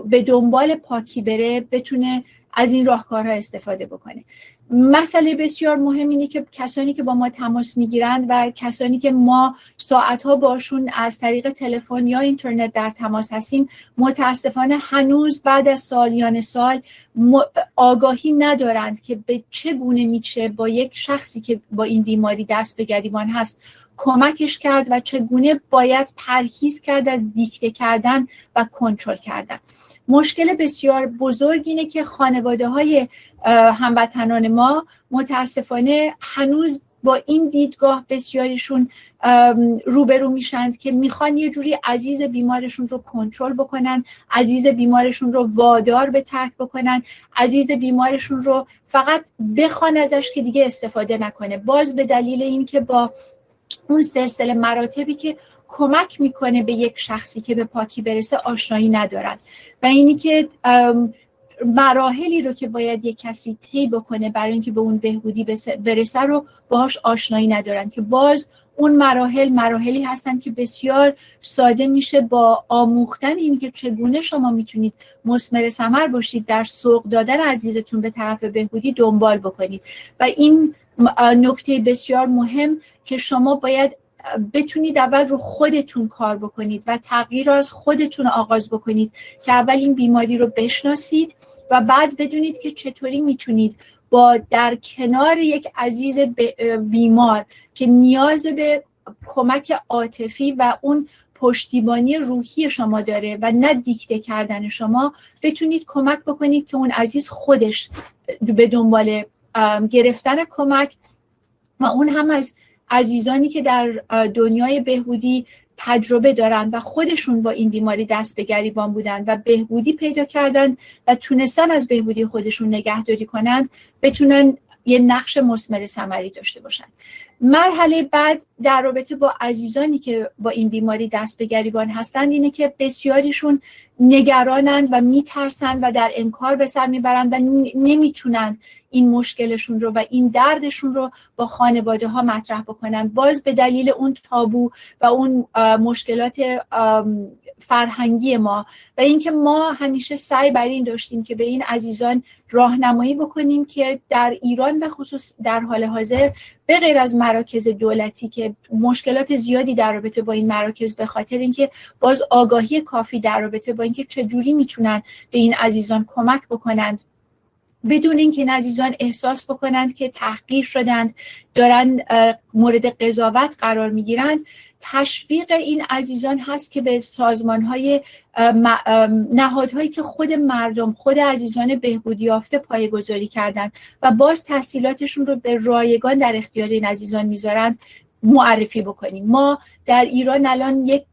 به دنبال پاکی بره، بتونه از این راهکارها استفاده بکنه. مسئله بسیار مهم اینه که کسانی که با ما تماس میگیرند و کسانی که ما ساعتها باشون از طریق تلفن یا اینترنت در تماس هستیم متاسفانه هنوز بعد از سالیان سال آگاهی ندارند که به چگونه میشه با یک شخصی که با این بیماری دست به گریبان هست کمکش کرد و چگونه باید پرهیز کرد از دیکته کردن و کنترل کردن. مشکل بسیار بزرگ اینه که خانواده‌های هموطنان ما متاسفانه هنوز با این دیدگاه بسیاریشون روبرو میشند که میخوان یه جوری عزیز بیمارشون رو کنترل بکنن، عزیز بیمارشون رو وادار به ترک بکنن، عزیز بیمارشون رو فقط بخوان ازش که دیگه استفاده نکنه، باز به دلیل این که با اون سلسله مراتبی که کمک میکنه به یک شخصی که به پاکی برسه آشنایی ندارن و اینی که مراحلی رو که باید یک کسی طی بکنه برای اینکه به اون بهبودی برسه رو باهاش آشنایی ندارن، که باز اون مراحلی هستن که بسیار ساده میشه با آموختن این که چگونه شما میتونید مثمر ثمر باشید در سوق دادن عزیزتون به طرف بهبودی دنبال بکنید و این نکته بسیار مهم که شما باید بتونید اول رو خودتون کار بکنید و تغییر از خودتون آغاز بکنید که اول این بیماری رو بشناسید و بعد بدونید که چطوری میتونید با در کنار یک عزیز بیمار که نیاز به کمک عاطفی و اون پشتیبانی روحی شما داره و نه دیکته کردن شما، بتونید کمک بکنید که اون عزیز خودش به دنبال گرفتن کمک و اون هم از عزیزانی که در دنیای بهبودی تجربه دارن و خودشون با این بیماری دست به گریبان بودن و بهبودی پیدا کردن و تونستن از بهبودی خودشون نگهداری کنند، بتونن یه نقش مثمر ثمری داشته باشن. مرحله بعد در رابطه با عزیزانی که با این بیماری دست به گریبان هستند اینه که بسیاریشون نگرانند و میترسند و در انکار به سر میبرند و نمیتونند این مشکلشون رو و این دردشون رو با خانواده ها مطرح بکنن، باز به دلیل اون تابو و اون مشکلات فرهنگی ما و اینکه ما همیشه سعی بر این داشتیم که به این عزیزان راهنمایی بکنیم که در ایران به خصوص در حال حاضر به غیر از مراکز دولتی که مشکلات زیادی در رابطه با این مراکز به خاطر اینکه باز آگاهی کافی در رابطه با اینکه چجوری میتونن به این عزیزان کمک بکنند بدون اینکه این عزیزان احساس بکنند که تحقیر شدند، دارن مورد قضاوت قرار میگیرند. تشویق این عزیزان هست که به سازمان‌های نهادهایی که خود مردم، خود عزیزان بهبودی یافته پایه‌گذاری کردند و باز تحصیلاتشون رو به رایگان در اختیار این عزیزان میذارند معرفی بکنیم. ما در ایران الان یک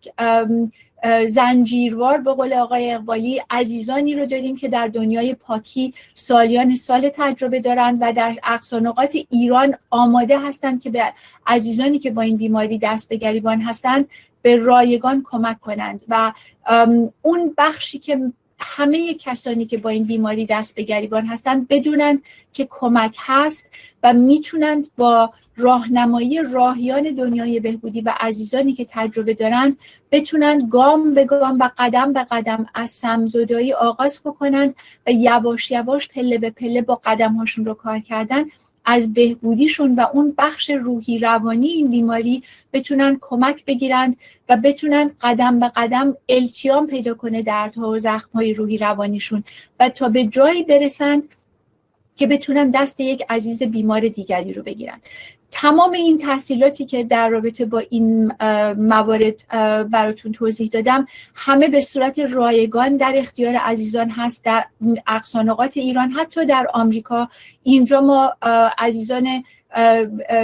زنجیروار به قول آقای اقبالی عزیزانی رو داریم که در دنیای پاکی سالیان سال تجربه دارند و در اقصا نقاط ایران آماده هستند که به عزیزانی که با این بیماری دست به گریبان هستند به رایگان کمک کنند و اون بخشی که همه کسانی که با این بیماری دست به گریبان هستند بدونند که کمک هست و میتونند با راهنمایی راهیان دنیای بهبودی و عزیزانی که تجربه دارند بتونند گام به گام و قدم به قدم از سمزدایی آغاز بکنند و یواش یواش پله به پله با قدم‌هاشون رو کار کردن از بهبودیشون و اون بخش روحی روانی این بیماری بتونن کمک بگیرند و بتونن قدم به قدم التیام پیدا کنه دردها و زخم‌های روحی روانیشون و تا به جایی برسند که بتونن دست یک عزیز بیمار دیگری رو بگیرن. تمام این تحصیلاتی که در رابطه با این موارد براتون توضیح دادم همه به صورت رایگان در اختیار عزیزان هست در اقصا نقاط ایران، حتی در آمریکا. اینجا ما عزیزان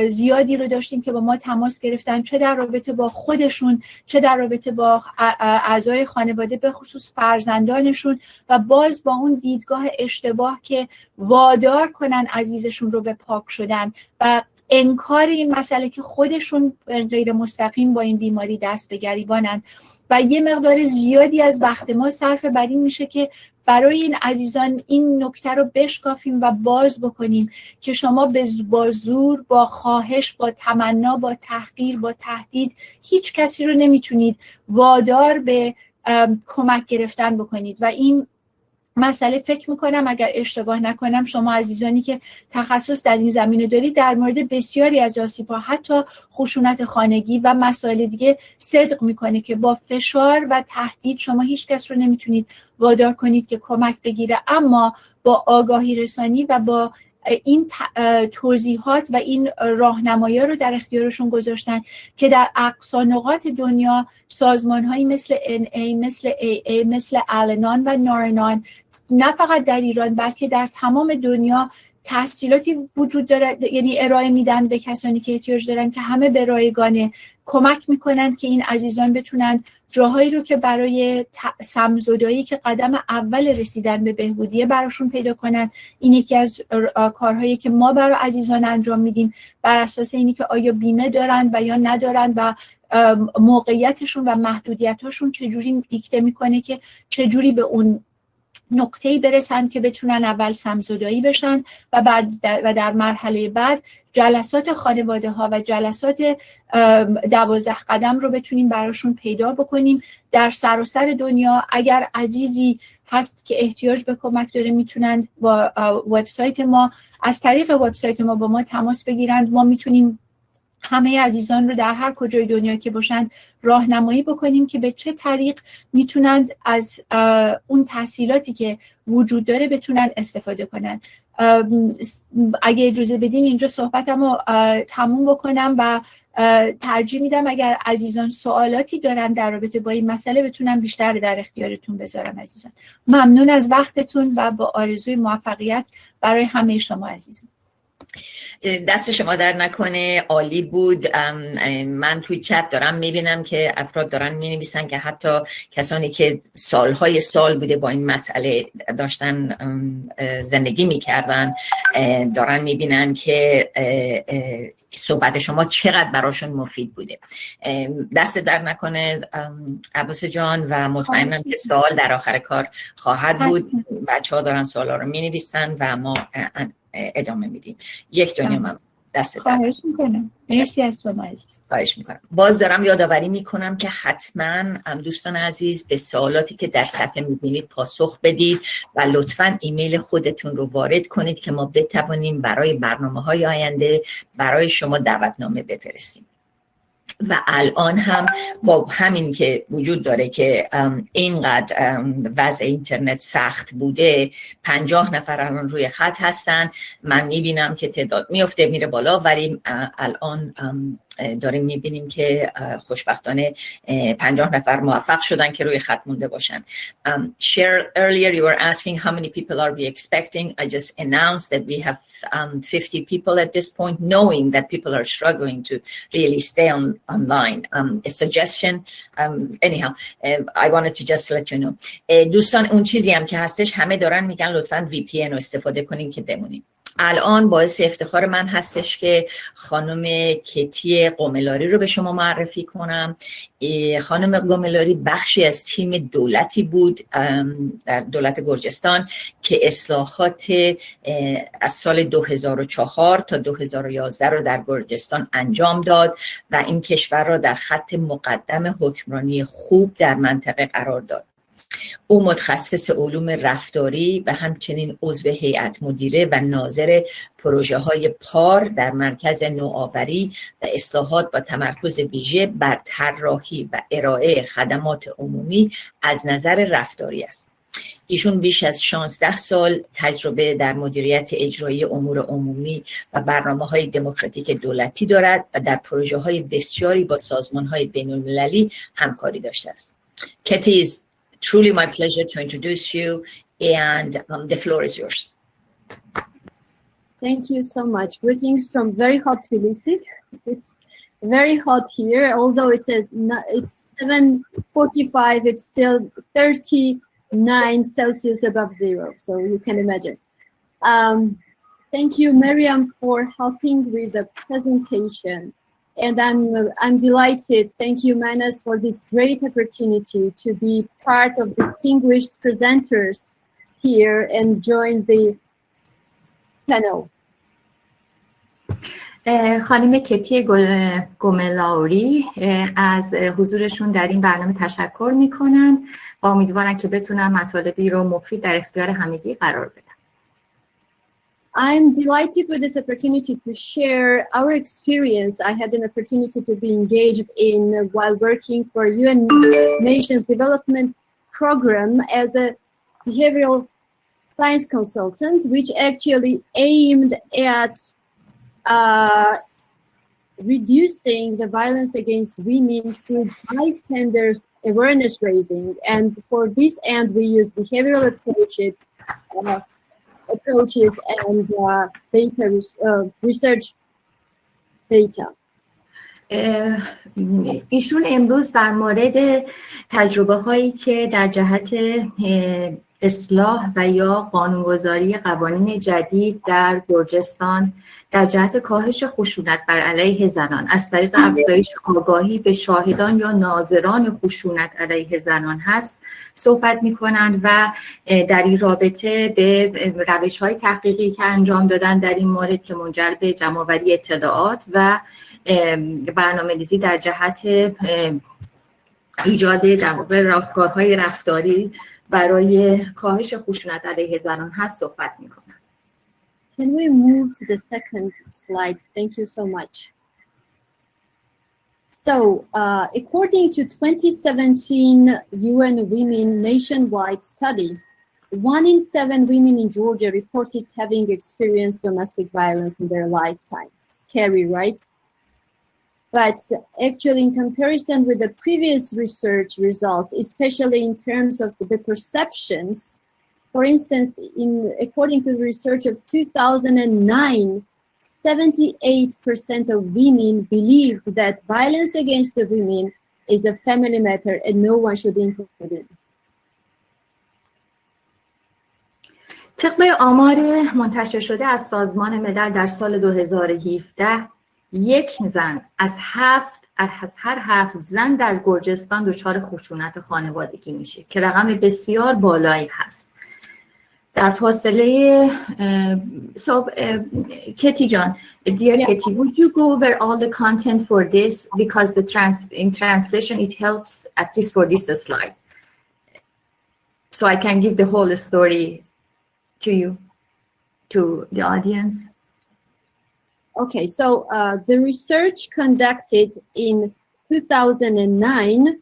زیادی رو داشتیم که با ما تماس گرفتن، چه در رابطه با خودشون چه در رابطه با اعضای خانواده به خصوص فرزندانشون و باز با اون دیدگاه اشتباه که وادار کنن عزیزشون رو به پاک شدن و انکار این مسئله که خودشون غیر مستقیم با این بیماری دست به گریبانند و یه مقدار زیادی از وقت ما صرف بر این میشه که برای این عزیزان این نکته رو بشکافیم و باز بکنیم که شما با زور، با خواهش، با تمنا، با تحقیر، با تهدید هیچ کسی رو نمیتونید وادار به کمک گرفتن بکنید و این مسئله فکر میکنم اگر اشتباه نکنم شما عزیزانی که تخصص در این زمینه دارید در مورد بسیاری از آسیب‌ها حتی خشونت خانگی و مسائل دیگه صدق میکنه که با فشار و تهدید شما هیچ کس رو نمیتونید وادار کنید که کمک بگیره، اما با آگاهی رسانی و با این توضیحات و این راهنمایی رو در اختیارشون گذاشتن که در اقصا نقاط دنیا سازمان‌هایی مثل NA، مثل AA، مثل آلنان و نارنان نه فقط در ایران بلکه در تمام دنیا تحصیلاتی وجود داره، یعنی ارائه میدن به کسانی که احتیاج دارن که همه به رایگانه کمک میکنند که این عزیزان بتونن جاهایی رو که برای سمزدایی که قدم اول رسیدن به بهبودیه براشون پیدا کنن. این یکی از کارهایی که ما برای عزیزان انجام میدیم بر اساس اینی که آیا بیمه دارن و یا ندارن و موقعیتشون و محدودیتاشون چجوری دیکته میکنه که چجوری به اون نقطه‌ای برسن که بتونن اول سمزدایی بشن و در مرحله بعد جلسات خانواده ها و جلسات 12 قدم رو بتونیم براشون پیدا بکنیم. در سراسر دنیا اگر عزیزی هست که احتیاج به کمک داره میتونند با وبسایت ما، از طریق وبسایت ما با ما تماس بگیرند. ما میتونیم همه عزیزان رو در هر کجای دنیا که باشند راهنمایی بکنیم که به چه طریق میتونند از اون تحصیلاتی که وجود داره بتونن استفاده کنن. اگه اجازه بدین اینجا صحبتمو تموم بکنم و ترجیح میدم اگر عزیزان سوالاتی دارن در رابطه با این مسئله بتونم بیشتر در اختیارتون بذارم. عزیزان ممنون از وقتتون و با آرزوی موفقیت برای همه شما عزیزان. دست شما در نکنه، عالی بود. من توی چت دارم میبینم که افراد دارن مینویسن که حتی کسانی که سالهای سال بوده با این مسئله داشتن زندگی میکردن دارن میبینن که صحبت شما چقدر براشون مفید بوده. دست در نکنه عباس جان و مطمئنم که سوال در آخر کار خواهد بود. بچه ها دارن سوالا رو مینویسن و ما ادامه میدیم. یک دنیا من دست در. خواهش میکنم. مرسی از شما عزیز. خواهش میکنم. باز دارم یادآوری میکنم که حتما دوستان عزیز به سوالاتی که در صفحه میبینید پاسخ بدید و لطفاً ایمیل خودتون رو وارد کنید که ما بتوانیم برای برنامه‌های آینده برای شما دعوتنامه بفرستیم. و الان هم با همین که وجود داره که اینقدر وضع اینترنت سخت بوده، 50 نفر الان روی خط هستن. من میبینم که تعداد میفته میره بالا، ولی الان داریم میبینیم که خوشبختانه 50 نفر موفق شدن که روی خط مونده باشن. Earlier you were asking how many people are we expecting. I just announced that we have 50 people at this point, knowing that people are struggling to really stay online. A suggestion, anyhow, I wanted to just let you know. دوستان اون چیزی هم که هستش همه دارن میگن لطفاً VPN رو استفاده کنین که بمونین. الان باعث افتخار من هستش که خانم کتی قملاری رو به شما معرفی کنم. خانم قملاری بخشی از تیم دولتی بود در دولت گرجستان که اصلاحات از سال 2004 تا 2011 رو در گرجستان انجام داد و این کشور را در خط مقدم حکمرانی خوب در منطقه قرار داد. او متخصص علوم رفتاری و همچنین عضو هیئت مدیره و ناظر پروژه های پار در مرکز نوآوری و اصلاحات با تمرکز ویژه بر طراحی و ارائه خدمات عمومی از نظر رفتاری است. ایشون بیش از 16 سال تجربه در مدیریت اجرایی امور عمومی و برنامه‌های دموکراتیک دولتی دارد و در پروژه‌های بسیاری با سازمان‌های بین‌المللی همکاری داشته است. Katie, is truly my pleasure to introduce you, and the floor is yours. Thank you so much. Greetings from very hot Tbilisi. It's very hot here, although it's 7:45. It's still 39 Celsius above zero, so you can imagine. Thank you, Miriam, for helping with the presentation. And I'm delighted. Thank you, Manas, for this great opportunity to be part of distinguished presenters here and join the panel. خانم کتی گملاوری از حضورشون در این برنامه تشکر میکنن و امیدوارم که بتونم مطالبی رو مفید در اختیار همگی قرار بدم. I'm delighted with this opportunity to share our experience. I had an opportunity to be engaged in while working for UN Nations Development Program as a behavioral science consultant, which actually aimed at reducing the violence against women through bystanders awareness raising. And for this end, we use behavioral approaches and data research data. ایشون امروز در مورد تجربه هایی که در جهت اصلاح و یا قانونگذاری قوانین جدید در گرجستان در جهت کاهش خشونت بر علیه زنان از طریق افزایش آگاهی به شاهدان یا ناظران خشونت علیه زنان هست صحبت می‌کنند و در این رابطه به روش‌های تحقیقی که انجام دادن در این مورد که منجر به جمع‌آوری اطلاعات و برنامه‌ریزی در جهت ایجاد در واقع راهکارهای رفتاری برای کاهش خشونت علیه زنان هست صحبت میکنم. Can we move to the second slide? Thank you so much. So, according to 2017 UN Women nationwide study, 1 in 7 women in Georgia reported having experienced domestic violence in their lifetime. Scary, right? But actually, in comparison with the previous research results, especially in terms of the perceptions, for instance, according to the research of 2009, 78% of women believed that violence against the women is a family matter and no one should intervene. طبق آمار منتشر شده از سازمان ملل در سال 2017 یک زن از هر 7 زن در گرجستان دچار خشونت خانوادگی میشه که رقم بسیار بالایی هست. در فاصله کتی جان, dear Katie, would you go over all the content for this, because in translation it helps at least for this slide, so I can give the whole story to you, to the audience. Okay, so the research conducted in 2009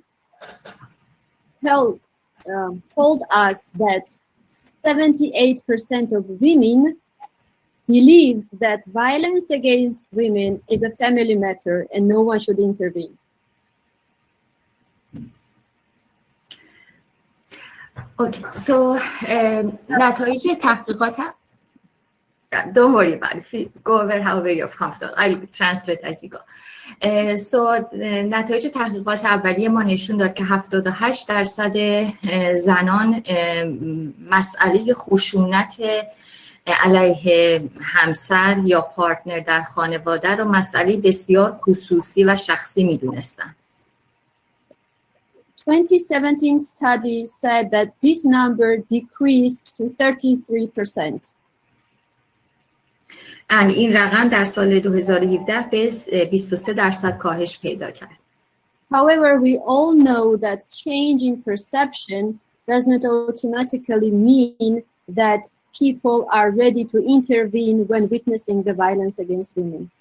told us that 78% of women believed that violence against women is a family matter and no one should intervene. Okay, so نتایج تحقیقات, don't worry about it, go over however you're comfortable, I'll translate as you go. So نتایج تحقیقات اولیه ما نشون داد که 78% زنان مسئله خشونت علیه همسر یا پارتنر در خانواده رو مسئله بسیار خصوصی و شخصی میدونستن. 2017 study said that this number decreased to 33%. این رقم در سال 2017 به 23% کاهش پیدا کرد. However, we all know that change in perception does not automatically mean that people are ready to intervene when witnessing the violence against women.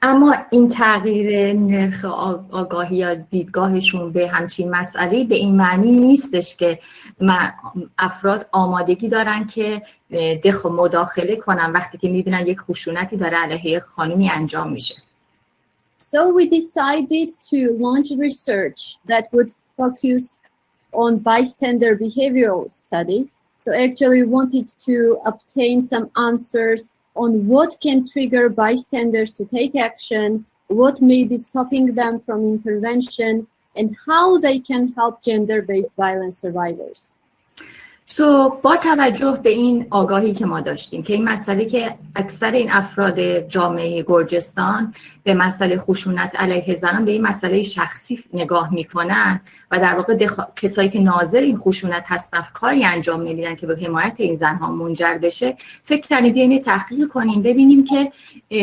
اما این تغییر نرخ آگاهی یا دیدگاهشون به همچین مسئله به این معنی نیستش که افراد آمادگی دارن که مداخله کنن وقتی که میبینن یک خشونتی داره علیه خانمی انجام میشه. So we decided to launch research that would focus on bystander behavioral study. So actually we wanted to obtain some answers on what can trigger bystanders to take action, what may be stopping them from intervention, and how they can help gender-based violence survivors. با توجه به این آگاهی که ما داشتیم که این مسئله که اکثر این افراد جامعه گرجستان به مسئله خشونت علیه زنان به این مسئله شخصی نگاه میکنن و در واقع کسایی که ناظر این خشونت هستن کاری انجام نمیدن که به حمایت این زنها منجر بشه، فکر کردیم بیایم تحقیق کنیم ببینیم که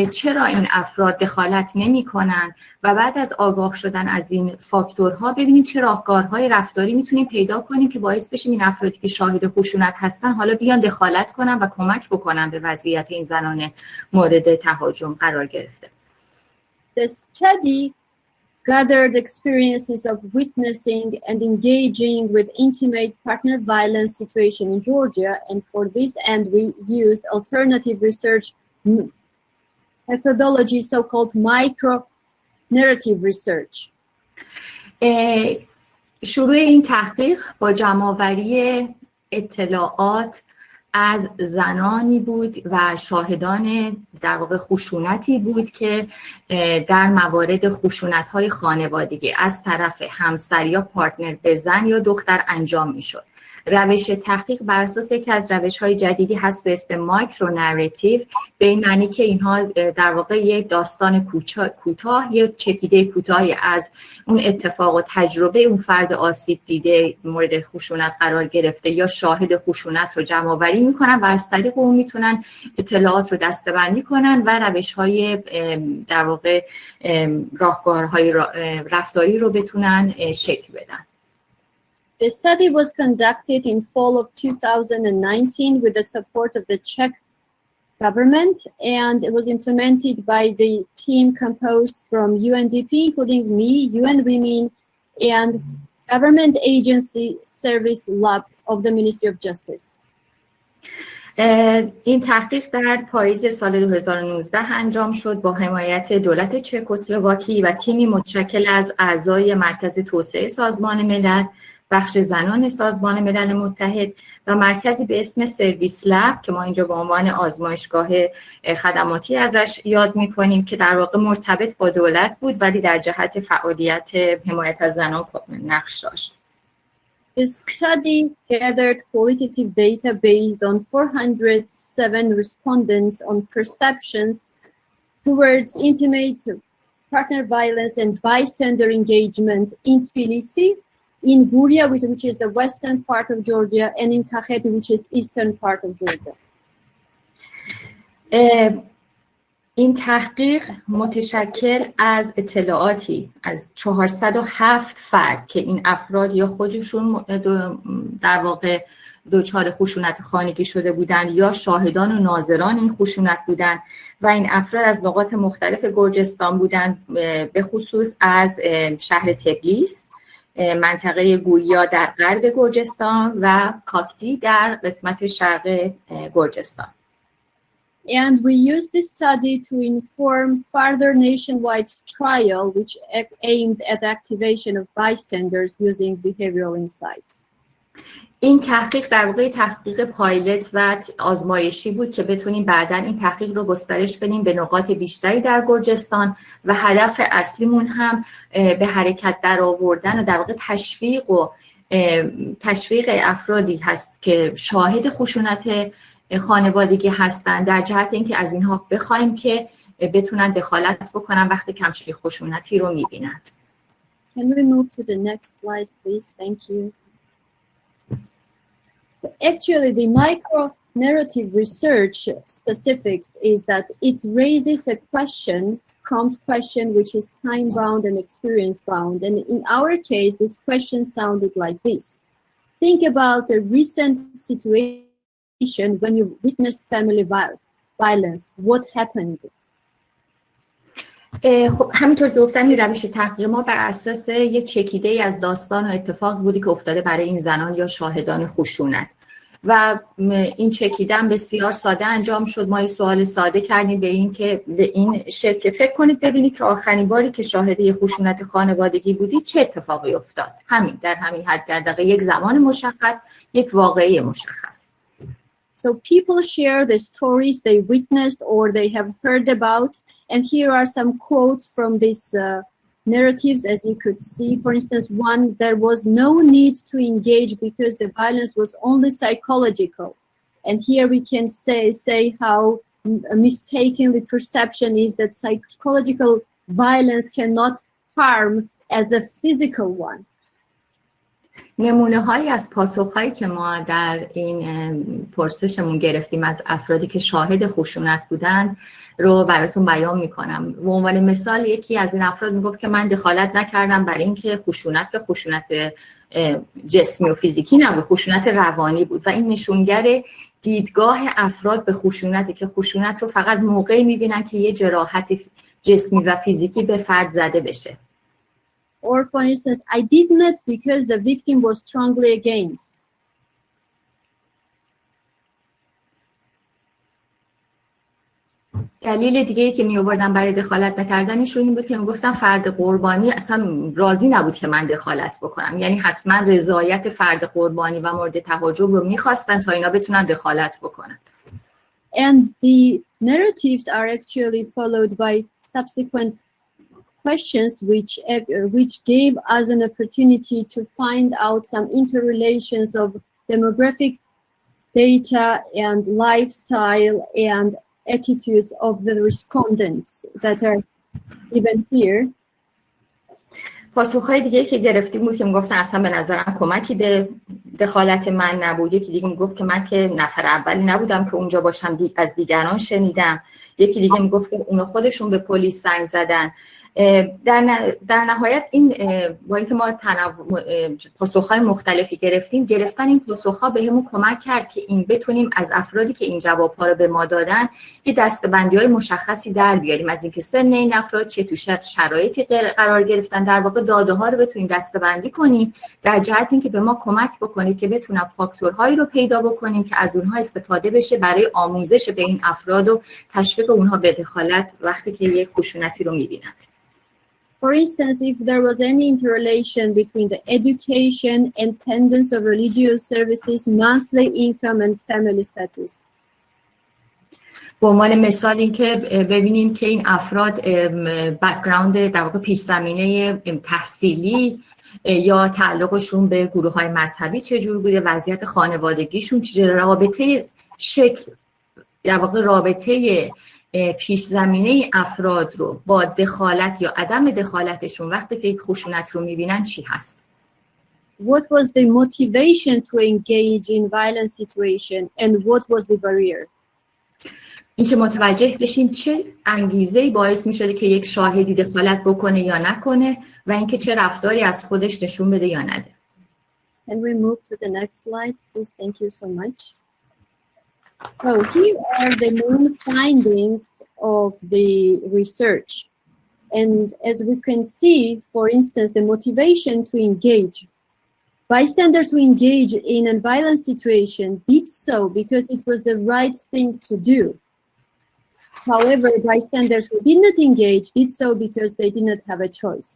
چرا این افراد دخالت نمیکنن و بعد از آگاه شدن از این فاکتورها ببینیم چه راهکارهای رفتاری میتونیم پیدا کنیم که باعث بشیم این افرادی که شاهد خشونت هستن حالا بیان دخالت کنن و کمک بکنن به وضعیت این زنان مورد تهاجم قرار گرفته. The study gathered experiences of witnessing and engaging with intimate partner violence situation in Georgia, and for this end we used alternative research methodology, so-called micro-narrative research. شروع این تحقیق با جمع‌آوری اطلاعات از زنانی بود و شاهدان در واقع خشونتی بود که در موارد خشونت‌های خانوادگی از طرف همسر یا پارتنر به زن یا دختر انجام می‌شد. روش تحقیق بر اساس یکی از روش‌های جدیدی هست به اسم مایکرو نراتیو، به این معنی که اینها در واقع یک داستان کوتاه یا چکیده کوتاهی از اون اتفاق و تجربه اون فرد آسیب دیده مورد خشونت قرار گرفته یا شاهد خشونت رو جمع آوری میکنن و از طریق اون میتونن اطلاعات رو دسته‌بندی کنن و روش‌های در واقع راهکارهای رفتاری رو بتونن شکل بدن. The study was conducted in fall of 2019 with the support of the Czech government, and it was implemented by the team composed from UNDP, including me, UN Women, and Government Agency Service Lab of the Ministry of Justice. این تحقیق در پاییز سال 2019 انجام شد با حمایت دولت چکسلواکی و تیمی متشکل از اعضای مرکز توسعه سازمان ملل، بخش زنان سازمان ملل متحد و مرکزی به اسم سرویس لب که ما اینجا به عنوان آزمایشگاه خدماتی ازش یاد می‌کنیم که در واقع مرتبط با دولت بود ولی در جهت فعالیت حمایت از زنان نقش داشت. The study gathered qualitative data based on 407 respondents on perceptions towards intimate partner violence and bystander engagement in Tbilisi, in Guria, which is the western part of Georgia, and in Kakheti, which is eastern part of Georgia. این تحقیق متشکل از اطلاعاتی از 407 فرد که این افراد یا خودشون در واقع دچار خشونت خانگی شده بودند یا شاهدان و ناظران این خشونت بودند و این افراد از نقاط مختلف گرجستان بودند، به خصوص از شهر تبلیس، منطقه گوریا در غرب گرجستان و کاکتی در قسمت شرق گرجستان. And we used this study to inform further nationwide trial which aimed at activation of bystanders using behavioral insights. این تحقیق در واقع تحقیق پایلت و آزمایشی بود که بتونیم بعداً این تحقیق رو گسترش بدیم به نقاط بیشتری در گرجستان و هدف اصلیمون هم به حرکت در آوردن و در واقع تشویق افرادی هست که شاهد خشونت خانوادگی هستند در جهت اینکه از اینها بخوایم که بتونن دخالت بکنن وقتی که همچین خشونتی رو میبینند. Can we move to the next slide, please? Thank you. So actually, the micro-narrative research specifics is that it raises a prompt question, which is time-bound and experience-bound. And in our case, this question sounded like this. Think about a recent situation when you witnessed family violence. What happened? خب همینطور که گفتم این روش تحقیق ما بر اساس یه چکیده‌ای از داستان و اتفاق بودی که افتاده برای این زنان یا شاهدان خشونت و این چکیدن بسیار ساده انجام شد. ما یه سوال ساده کردیم به این شکل فکر کنید ببینید که آخرین باری که شاهد یه خشونت خانوادگی بودید چه اتفاقی افتاد. در همین حد در دقیقه یک زمان مشخص، یک واقعه مشخص. So people share the stories they witnessed or they have heard about. And here are some quotes from these narratives, as you could see. For instance, one, there was no need to engage because the violence was only psychological. And here we can say how mistaken the perception is that psychological violence cannot harm as the physical one. نمونه هایی از پاسخهایی که ما در این پرسشمون گرفتیم از افرادی که شاهد خشونت بودند رو براتون بیان میکنم. به عنوان مثال یکی از این افراد میگفت که من دخالت نکردم برای اینکه خشونت جسمی و فیزیکی نبود، خشونت روانی بود و این نشونگر دیدگاه افراد به خشونتی که خشونت رو فقط موقعی میبینن که یه جراحت جسمی و فیزیکی به فرد زده بشه. Or for instance, I did not because the victim was strongly against. دلیل دیگه‌ای که می آوردن برای دخالت نکردنش این بود که میگفتن فرد قربانی اصلا راضی نبود که من دخالت بکنم، یعنی حتما رضایت فرد قربانی و مورد تهاجم رو می‌خواستن تا اینا بتونن دخالت بکنن. And the narratives are actually followed by subsequent questions which gave us an opportunity to find out some interrelations of demographic data and lifestyle and attitudes of the respondents that are given here. پاسخهای دیگه که گرفتیم بود که میگفتن اصلا به نظرم کمکی به دخالت من نبود. یکی دیگه میگفت که من که نفر اولی نبودم که اونجا باشم، از دیگران شنیدم. یکی دیگه میگفت که اونا خودشون به پلیس زنگ زدن. در نهایت این با اینکه ما پاسخ‌های مختلفی گرفتن این پاسخ‌ها بهمون کمک کرد که این بتونیم از افرادی که این جواب‌ها رو به ما دادن یه دسته‌بندی‌های مشخصی در بیاریم از اینکه سن این افراد چه تو شرایطی قرار گرفتن، در واقع داده‌ها رو بتونیم دسته‌بندی کنیم در جهت اینکه به ما کمک بکنه که بتونیم فاکتورهایی رو پیدا بکنیم که از اونها استفاده بشه برای آموزش به این افراد و تشویق اونها به دخالت وقتی که یک خشونتی رو می‌بینند. For instance, if there was any interrelation between the education, attendance of religious services, monthly income and family status. به عنوان مثال این که ببینیم که این افراد بک‌گراند در واقع پیش زمینه تحصیلی یا تعلقشون به گروه‌های مذهبی چجور بوده، وضعیت خانوادگیشون چجور، رابطه شکل در واقع رابطه پیش زمینه افراد رو با دخالت یا عدم دخالتشون وقتی که یک خشونت رو میبینن چی هست. What was the motivation to engage in violent situation and what was the barrier? اینکه متوجه بشیم چه انگیزه‌ای باعث می‌شده که یک شاهدی دخالت بکنه یا نکنه و اینکه چه رفتاری از خودش نشون بده یا نده. Can we move to the next slide, please? Thank you so much. So here are the main findings of the research. And as we can see, for instance, the motivation to engage. Bystanders who engage in a violent situation did so because it was the right thing to do. However, bystanders who did not engage did so because they did not have a choice.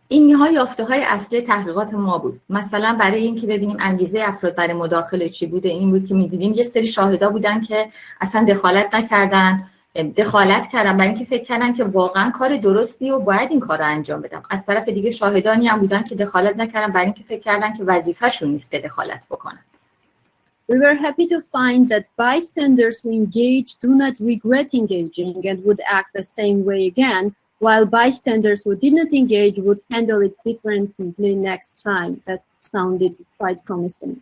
اینها یافته‌های اصلی تحقیقات ما بود. مثلا برای اینکه ببینیم انگیزه افراد برای مداخله چی بوده، این بود که می‌دیدیم یه سری شاهدا بودن که اصلا دخالت نکردن، دخالت کردن برای اینکه فکر کردن که واقعا کار درستی و باید این کار رو انجام بدم. از طرف دیگه شاهدانی هم بودن که دخالت نکردن برای اینکه فکر کردن که وظیفه‌شون نیست که دخالت بکنن. We were happy to find that bystanders who engage do not regret engaging and would act the same way again, while bystanders who did not engage would handle it differently next time. That sounded quite promising.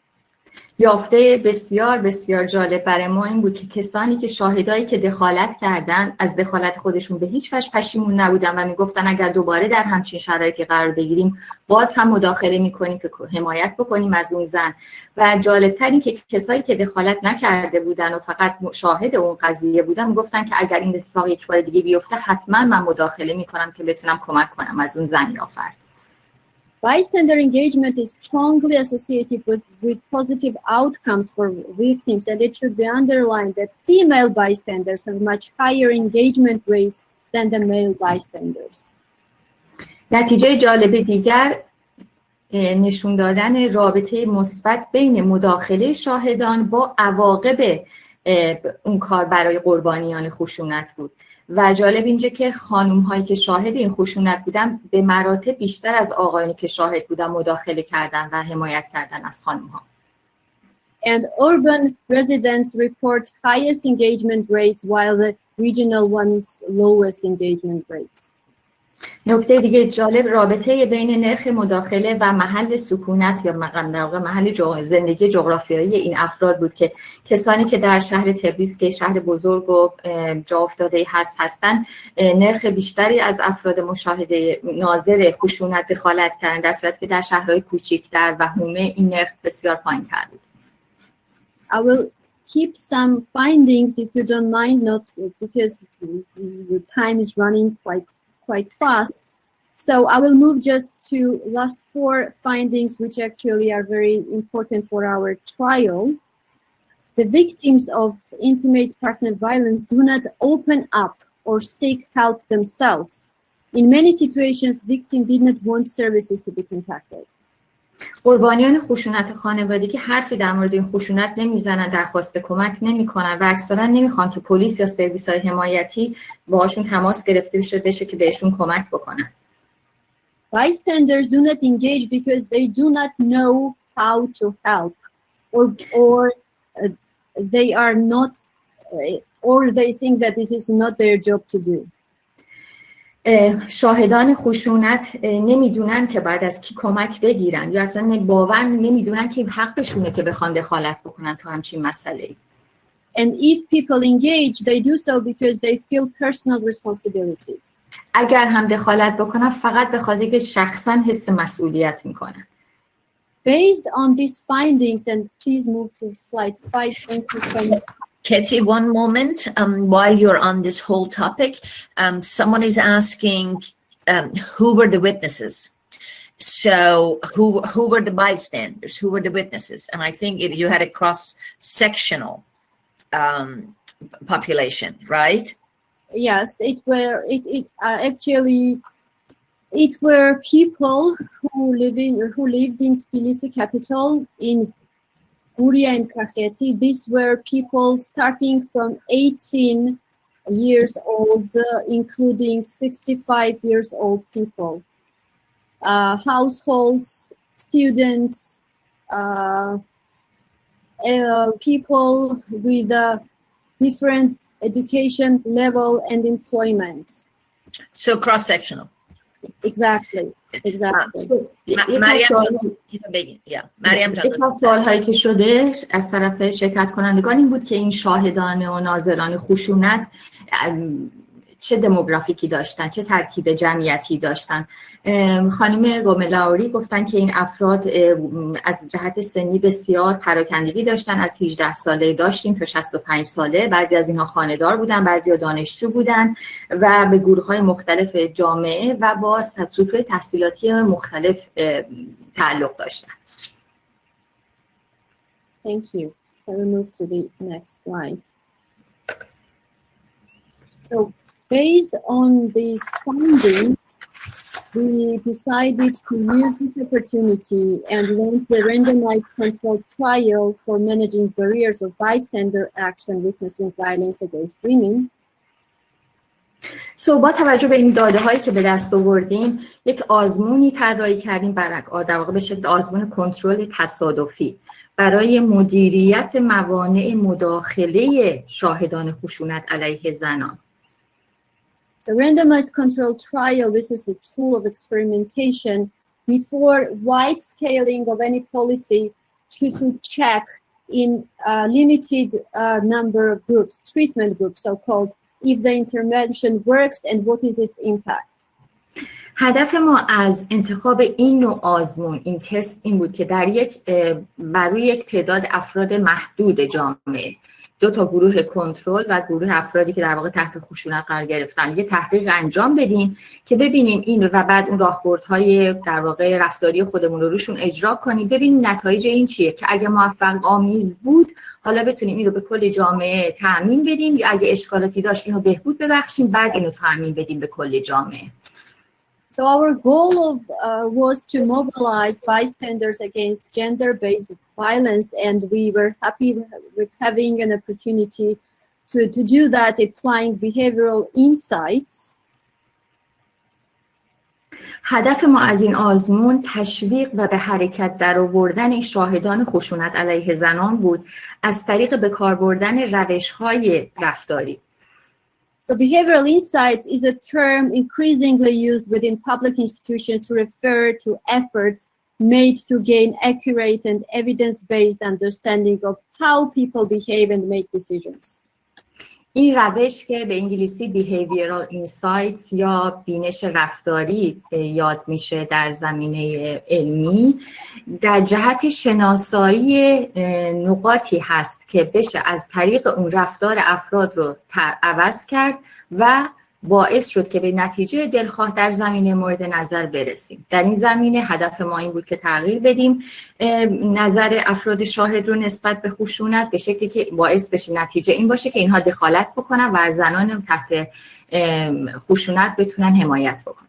یافته بسیار بسیار جالب برای ما این بود که کسانی که شاهدایی که دخالت کردن از دخالت خودشون به هیچ وجه پشیمون نبودن و میگفتن اگر دوباره در همچین شرایطی قرار بگیریم باز هم مداخله میکنیم که حمایت بکنیم از اون زن. و جالبتر این که کسایی که دخالت نکرده بودن و فقط شاهد اون قضیه بودن میگفتن که اگر این اتفاق یک بار دیگه بیفته حتما من مداخله میکنم که بتونم کمک کنم از اون زن یا فرد. Bystander engagement is strongly associated with positive outcomes for victims, and it should be underlined that female bystanders have much higher engagement rates than the male bystanders. نتیجه جالب دیگر نشون دادن رابطه مثبت بین مداخله شاهدان با عواقب اون کار برای قربانیان خشونت بود. و جالب اینجا که خانم هایی که شاهد این خشونت بودن به مراتب بیشتر از آقایانی که شاهد بودن مداخله کردن و حمایت کردن از خانم ها. And urban residents report highest engagement rates while the regional ones lowest engagement rates. نکته دیگه جالب رابطه بین نرخ مداخله و محل سکونت یا محل زندگی جغرافیایی این افراد بود که کسانی که در شهر تبریز که شهر بزرگ و جا افتاده هستند نرخ بیشتری از افراد مشاهده ناظر خشونت دخالت کردن، در صورتی که در شهرهای کوچکتر و حومه این نرخ بسیار پایین‌تر بود. I will skip some findings if you don't mind, not because the time is running quite fast. So I will move just to last 4 findings, which actually are very important for our trial. The victims of intimate partner violence do not open up or seek help themselves. In many situations, victims did not want services to be contacted. قربانیان خشونت خانوادگی حرفی در مورد این خشونت نمیزنن، درخواست کمک نمیکنن و اکثرا نمیخوان که پلیس یا سرویس‌های حمایتی باهاشون تماس گرفته بشه که بهشون کمک بکنن. Bystanders do not engage because they do not know how to help, or they are not, or they think that this is not their job to do. شاهدان خشونت نمیدونن که بعد از کی کمک بگیرن یا اصلا باور نمیدونن که حقشونه که بخوان دخالت بکنن تو همچین مسئله‌ای. And if people engage, they do so because they feel personal responsibility. اگر هم دخالت بکنن فقط به خاطر که شخصا حس مسئولیت میکنن. Based on these findings, and please move to slide 5. Thank you so much. Katie, one moment. While you're on this whole topic, someone is asking who were the witnesses. So who were the bystanders? Who were the witnesses? And I think you had a cross-sectional population, right? Yes, actually it were people who lived in Tbilisi capital, in Guria and Kakheti. These were people starting from 18 years old, including 65 years old people. Households, students, people with different education level and employment. So cross-sectional. Exactly. مریم جان، یک از سوال‌هایی که شده از طرف شرکت کنندگان این بود که این شاهدان و ناظران خشونت چه دموگرافیکی داشتن، چه ترکیب جمعیتی داشتن. خانم گوملاوری گفتن که این افراد از جهت سنی بسیار پراکندگی داشتن، از 18 ساله داشتیم تا 65 ساله. بعضی از اینها خانه‌دار بودن، بعضی دانشجو بودن و به گروه‌های مختلف جامعه و با سطوح تحصیلاتی مختلف تعلق داشتن. Thank you. We'll move to the next slide. So, based on these findings, we decided to use this opportunity and launch the randomized controlled trial for managing barriers of bystander action witnessing violence against women. با توجه به این داده هایی که به دست آوردیم، یک آزمونی طراحی کردیم در واقع به شکل آزمون کنترل تصادفی برای مدیریت موانع مداخله شاهدان خشونت علیه زنان. So randomized controlled trial, this is a tool of experimentation before wide scaling of any policy to check in a limited number of groups, treatment groups, so-called, if the intervention works and what is its impact. هدف ما از انتخاب این نوع آزمون، این تست این بود که برای یک تعداد افراد محدود جامعه، 2 تا گروه کنترل و گروه افرادی که در واقع تحت خشونت قرار گرفتن، یه تحقیق انجام بدیم که ببینیم این و بعد اون راهبردهای در واقع رفتاری خودمون رو روشون اجرا کنیم، ببینیم نتایج این چیه که اگه موفق آمیز بود حالا بتونیم این رو به کل جامعه تأمین بدیم، یا اگه اشکالاتی داشت اینو بهبود ببخشیم بعد اینو تأمین بدیم به کل جامعه. So our goal was to mobilize bystanders against gender-based violence, and we were happy with having an opportunity to do that, applying behavioral insights. هدف ما از این آزمون تشویق و به حرکت درآوردن شاهدان خشونت علیه زنان بود از طریق به کار بردن روش‌های رفتاری. So behavioral insights is a term increasingly used within public institutions to refer to efforts made to gain accurate and evidence-based understanding of how people behave and make decisions. این روش که به انگلیسی behavioral insights یا بینش رفتاری یاد میشه در زمینه علمی، در جهت شناسایی نقاطی هست که بشه از طریق اون رفتار افراد رو عوض کرد و باعث شد که به نتیجه دلخواه در زمینه مورد نظر برسیم. در این زمینه هدف ما این بود که تغییر بدیم نظر افراد شاهد رو نسبت به خشونت به شکلی که باعث بشه نتیجه این باشه که اینها دخالت بکنن و از زنان تحت خشونت بتونن حمایت بکنن.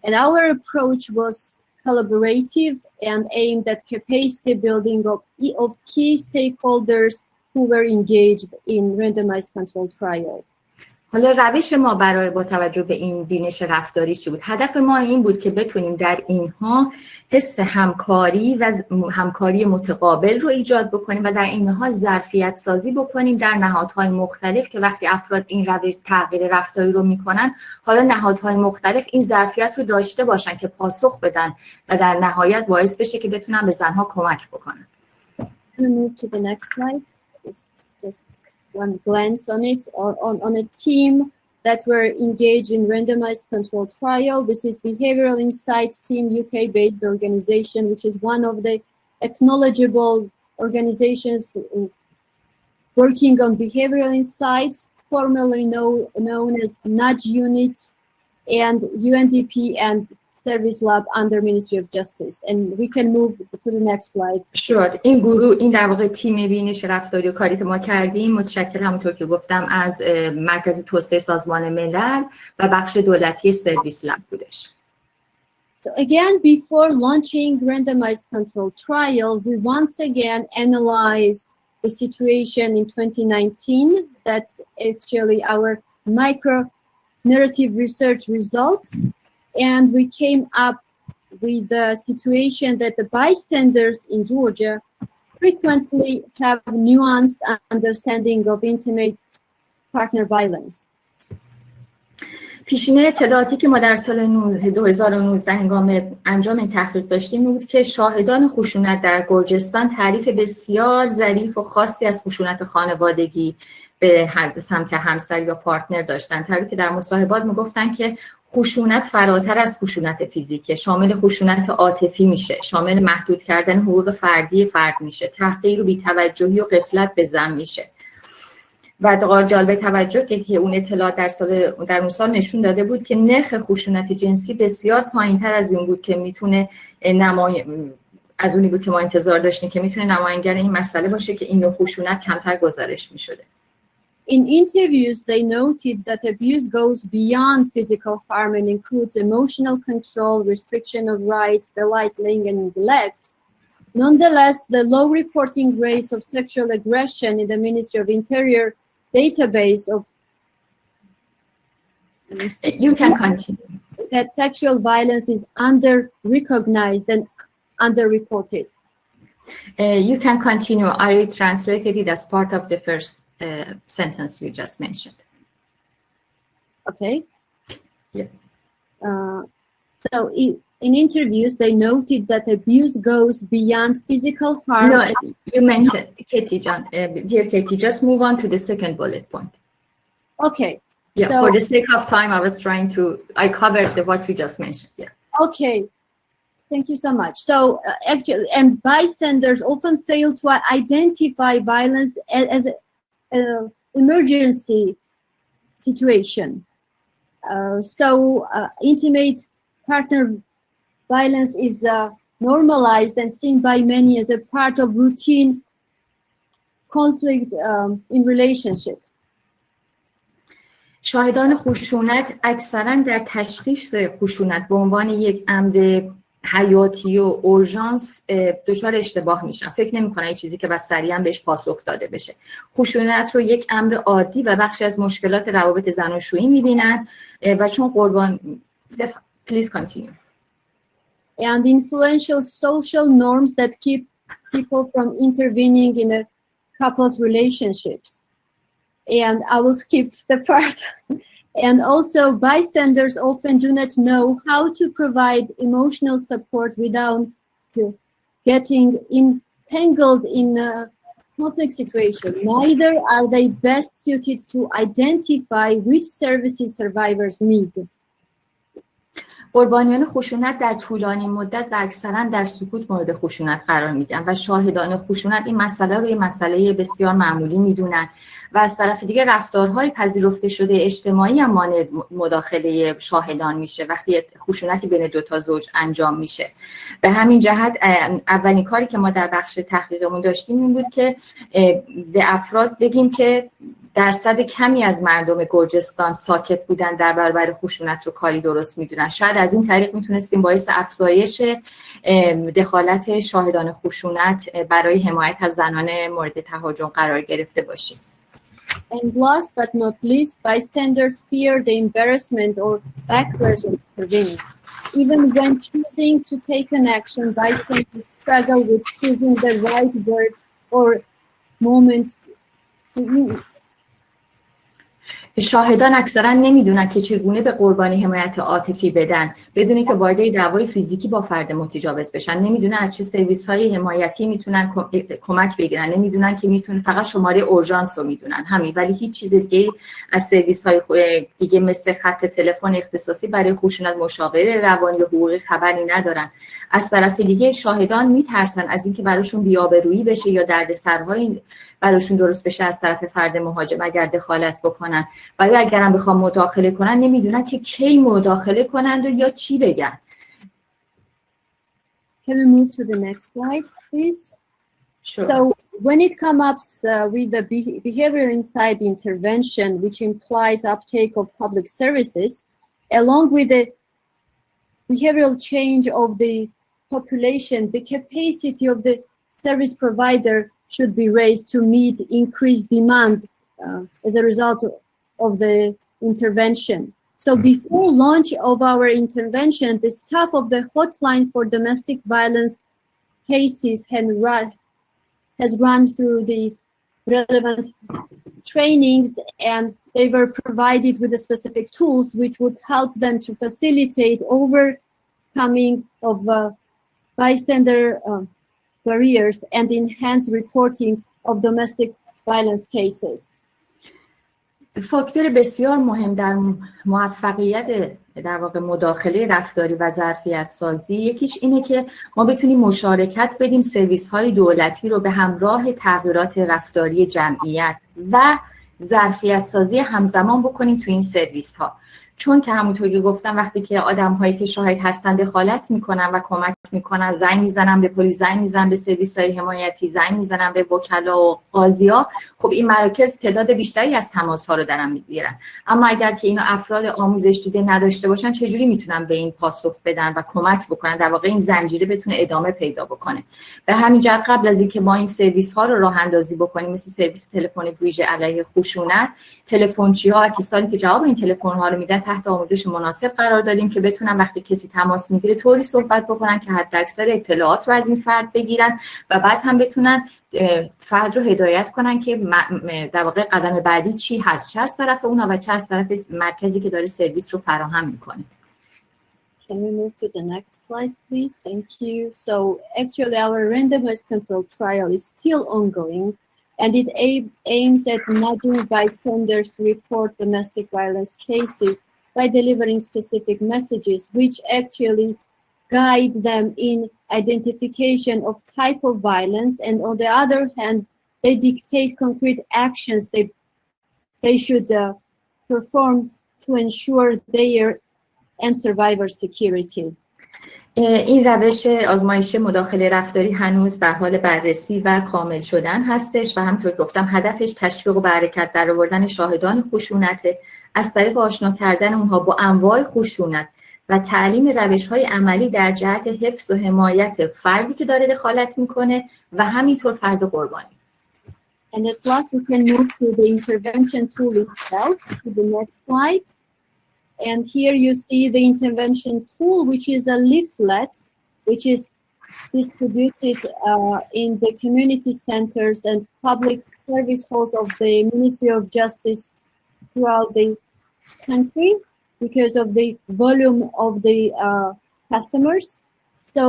And our approach was collaborative and aimed at capacity building of key stakeholders who were engaged in randomized controlled trial. حالا روش ما برای با توجه به این بینش رفتاری چی بود؟ هدف ما این بود که بتونیم در اینها حس همکاری و همکاری متقابل رو ایجاد بکنیم و در اینها ظرفیت سازی بکنیم در نهادهای مختلف که وقتی افراد این روش تغییر رفتاری رو میکنن، حالا نهادهای مختلف این ظرفیت رو داشته باشن که پاسخ بدن و در نهایت باعث بشه که بتونن به زنها کمک بکنن. Move to the next slide. Just one glance on it, on a team that were engaged in randomized control trial. This is Behavioral Insights Team, UK-based organization, which is one of the acknowledgeable organizations working on behavioral insights, formerly known as Nudge Unit, and UNDP and Service Lab under Ministry of Justice. And we can move to the next slide. Sure. این گروه، این در واقع تیم بینش رفتاری و کاری که ما کردیم متشکل همونطور که گفتم از مرکز توسعه سازمان ملل و بخش دولتی سرویس لب بودش. So again, before launching randomized control trial, we once again analyzed the situation in 2019, that actually our micro-narrative research results, and we came up with the situation that the bystanders in Georgia frequently have nuanced understanding of intimate partner violence. پیشینه اطلاعاتی که ما در سال 2019 هنگام انجام این تحقیق داشتیم بود که شاهدان خشونت در گرجستان تعریف بسیار ظریف و خاصی از خشونت خانوادگی به سمت همسر یا پارتنر داشتن. تعریفی که در مصاحبات میگفتن که خشونت فراتر از خشونت فیزیکی، شامل خشونت عاطفی میشه، شامل محدود کردن حقوق فردی فرد میشه، تحقیر و بی‌توجهی و غفلت به زن میشه. و جالب توجه که اون اطلاعات در اون سال نشون داده بود که نرخ خشونت جنسی بسیار پایین‌تر از اون بود که میتونه از اونی بود که ما انتظار داشتیم که میتونه نماینگر این مسئله باشه که این نوع خشونت کمتر گزارش میشده. In interviews, they noted that abuse goes beyond physical harm and includes emotional control, restriction of rights, belittling, and neglect. Nonetheless, the low reporting rates of sexual aggression in the Ministry of Interior database of You can continue. That sexual violence is under-recognized and under-reported. You can continue. I translated it as part of the first sentence you just mentioned. Okay. Yeah. So in interviews, they noted that abuse goes beyond physical harm. No, you mentioned, Katie, John, dear Katie, just move on to the second bullet point. Okay. Yeah, so, for the sake of time, I covered what you just mentioned. Yeah. Okay. Thank you so much. So actually, and bystanders often fail to identify violence as an emergency situation. Intimate partner violence is normalized and seen by many as a part of routine conflict in relationship. شاهدان خشونت اکثرا در تشخیص خشونت به عنوان یک امر حیاتی و اورژانس دچار اشتباه میشن. فکر نمی‌کنن یه چیزی که بس سریعا بهش پاسخ داده بشه. خشونت رو یک امر عادی و بخشی از مشکلات روابط زناشویی می‌بینن و چون قربان Please continue. And influential social norms that keep people from intervening in a couple's relationships. And I will skip the part. And also, bystanders often do not know how to provide emotional support without getting entangled in a conflict situation. Neither are they best suited to identify which services survivors need. قربانیان خشونت در طولانی مدت و اکثرا در سکوت مورد خشونت قرار میدن و شاهدان خشونت این مسئله رو یه مسئله بسیار معمولی میدونن و از طرف دیگه رفتارهای پذیرفته شده اجتماعی هم مانع مداخله شاهدان میشه وقتی خشونتی بین دو تا زوج انجام میشه. به همین جهت اولین کاری که ما در بخش تحقیقمون داشتیم این بود که به افراد بگیم که درصد کمی از مردم گرجستان ساکت بودن در برابر خشونت رو کاری درست میدونن. شاید از این طریق میتونستیم باعث افزایش دخالت شاهدان خشونت برای حمایت از زنان مورد تهاجم قرار گرفته باشیم. And last but not least, bystanders fear the embarrassment or backlash of intervening. Even when choosing to take an action, bystanders struggle with choosing the right words or moment to use. شاهدان اکثرا نمیدونن که چگونه به قربانی حمایت عاطفی بدن بدون اینکه وارد دعوای فیزیکی با فرد متجاوز بشن. نمیدونن از چه سرویس‌های حمایتی میتونن کمک بگیرن، نمیدونن که میتونن فقط شماره اورژانس رو میدونن همین، ولی هیچ چیز دیگه از سرویس‌های دیگه مثل خط تلفن اختصاصی برای خشونت، مشاوره روانی یا حقوقی خبری ندارن. از طرف دیگه شاهدان میترسن از اینکه براشون بی‌آبرویی بشه یا دردسرهای براشون درست بشه از طرف فرد مهاجم اگر دخالت بکنن، و یا اگر هم بخوام مداخله کنن نمیدونن که کی مداخله کنند و یا چی بگن. Can we move to the next slide, please? Sure. So when it comes up with the behavioral insight intervention, which implies uptake of public services, along with the behavioral change of the population, the capacity of the service provider should be raised to meet increased demand as a result of the intervention. So before launch of our intervention, the staff of the hotline for domestic violence cases has run through the relevant trainings, and they were provided with the specific tools which would help them to facilitate overcoming of bystander barriers and enhance reporting of domestic violence cases. فاکتور بسیار مهم در موفقیت در واقع مداخله رفتاری و ظرفیت سازی یکیش اینه که ما بتونیم مشارکت بدیم سرویس های دولتی رو به همراه تغییرات رفتاری جمعیت و ظرفیت سازی همزمان بکنیم تو این سرویس ها. چون که همونطور که گفتم وقتی که آدم هایی که شاهد هستن دخالت میکنن و کمک میکنن، زنگ میزنن به پلیس، زنگ میزنن به سرویس های حمایتی، زنگ میزنن به وکلا و قاضیا، خب این مراکز تعداد بیشتری از تماس ها رو دارن میگیرن. اما اگر که اینا افراد آموزش دیده نداشته باشن چجوری میتونن به این پاسخ بدن و کمک بکنن در واقع این زنجیره بتونه ادامه پیدا بکنه. به همین جهت قبل از اینکه ما این سرویس ها رو راه اندازی بکنیم مثل سرویس تلفن ویژه علیه خشونت، تلفنچی ها و کسانی که جواب این تلفن ها رو میدن تحت آموزش مناسب قرار دادیم که بتونن وقتی کسی تماس میگیره طوری صحبت بکنن که حداکثر اطلاعات رو از این فرد بگیرن و بعد هم بتونن فرد رو هدایت کنن که در واقع قدم بعدی چی هست، چه از طرف اونها و چه از طرف مرکزی که داره سرویس رو فراهم میکنه. Can we move to the next slide, please? Thank you. So actually our randomized control trial is still ongoing, and it aims at nudging bystanders to report domestic violence cases by delivering specific messages which actually guide them in identification of type of violence, and on the other hand, they dictate concrete actions they should perform to ensure their and survivor security. این روش آزمایش مداخله رفتاری هنوز در حال بررسی و کامل شدن هستش و همونطور که گفتم هدفش تشویق و به حرکت درآوردن شاهدان خشونت از طریق آشنا کردن اونها با انواع خشونت و تعلیم روش‌های عملی در جهت حفظ و حمایت فردی که داره دخالت میکنه و همینطور فرد قربانی. And at last we can move to the intervention tool itself, to the next slide. And here you see the intervention tool, which is a leaflet, which is distributed in the community centers and public service halls of the Ministry of Justice throughout the country because of the volume of the customers. So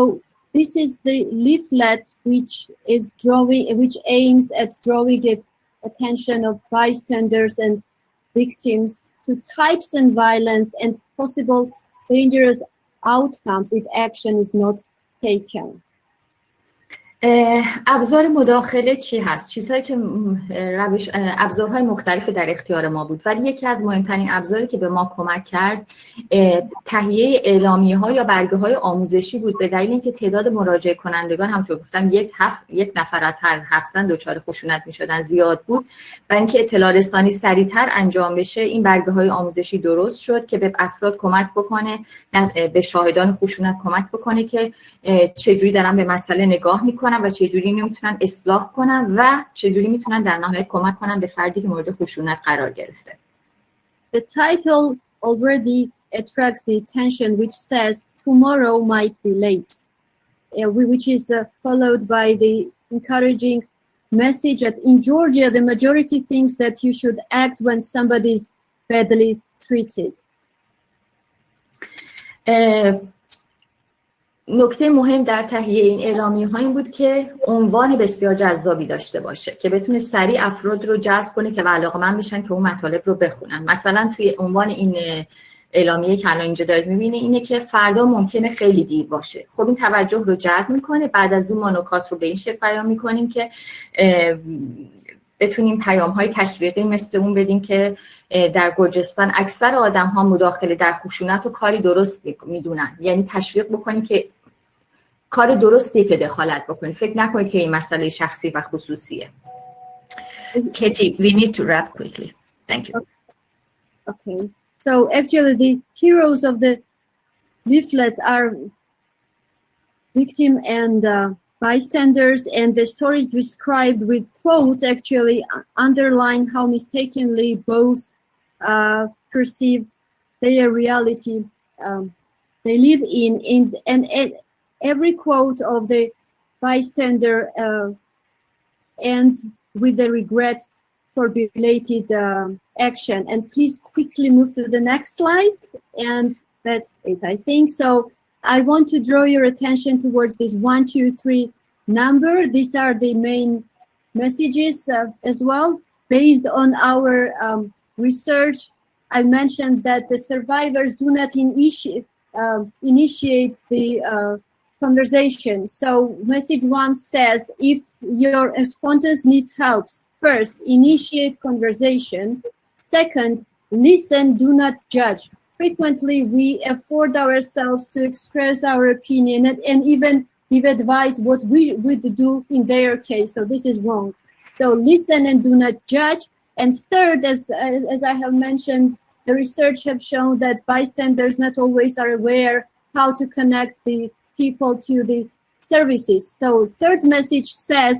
this is the leaflet which aims at drawing the attention of bystanders and victims to types and violence and possible dangerous outcomes if action is not taken. ابزار مداخله چی هست؟ چیزهایی که ابزارهای مختلف در اختیار ما بود، ولی یکی از مهمترین ابزاری که به ما کمک کرد تهیه اعلامیه‌ها یا برگه‌های آموزشی بود، به دلیل اینکه تعداد مراجعه کنندگان همونطور گفتم یک نفر از هر 700 دچار خشونت می‌شدن زیاد بود و اینکه اطلاع رسانی سریعتر انجام بشه این برگه‌های آموزشی درست شد که به افراد کمک بکنه، به شاهدان خشونت کمک بکنه که چجوری دارن به مسئله نگاه میکنن و چجوری میتونن اصلاح کنن و چجوری میتونن در نهایت کمک کنن به فردی که مورد خشونت قرار گرفته. The title already attracts the attention, which says tomorrow might be late, which is followed by the encouraging message that in Georgia the majority thinks that you should act when somebody's badly treated. نکته مهم در تهیه این اعلامیه‌ها این بود که عنوان بسیار جذابی داشته باشه که بتونه سریع افراد رو جذب کنه که علاقه‌مند بشن که اون مطالب رو بخونن. مثلا توی عنوان این اعلامیه که الان اینجا دارید می‌بینید اینه که فردا ممکنه خیلی دیر باشه. خب این توجه رو جلب می‌کنه. بعد از اون ما نکات رو به این شکل بیان می‌کنیم که بتونیم پیام‌های تشویقی مثل اون بدیم که در گرجستان اکثر آدم‌ها مداخله در خشونت و کاری درست می‌دونن. یعنی تشویق بکنیم که کار درستی که دخالت بکنید. فکر نکنید که این مسئله شخصی و خصوصیه. Katie, we need to wrap quickly. Thank you. Okay. So actually the heroes of the leaflets are victim and bystanders, and the stories described with quotes actually underline how mistakenly both perceive their reality they live in, and every quote of the bystander ends with the regret for belated action. And please quickly move to the next slide. And that's it, I think. So I want to draw your attention towards this 1, 2, 3 number. These are the main messages as well. Based on our research, I mentioned that the survivors do not initiate the conversation. So message 1 says, if your respondents need help, first, initiate conversation. Second, listen, do not judge. Frequently, we afford ourselves to express our opinion and even give advice what we would do in their case. So this is wrong. So listen and do not judge. And third, as I have mentioned, the research have shown that bystanders not always are aware how to connect the people to the services. So third message says,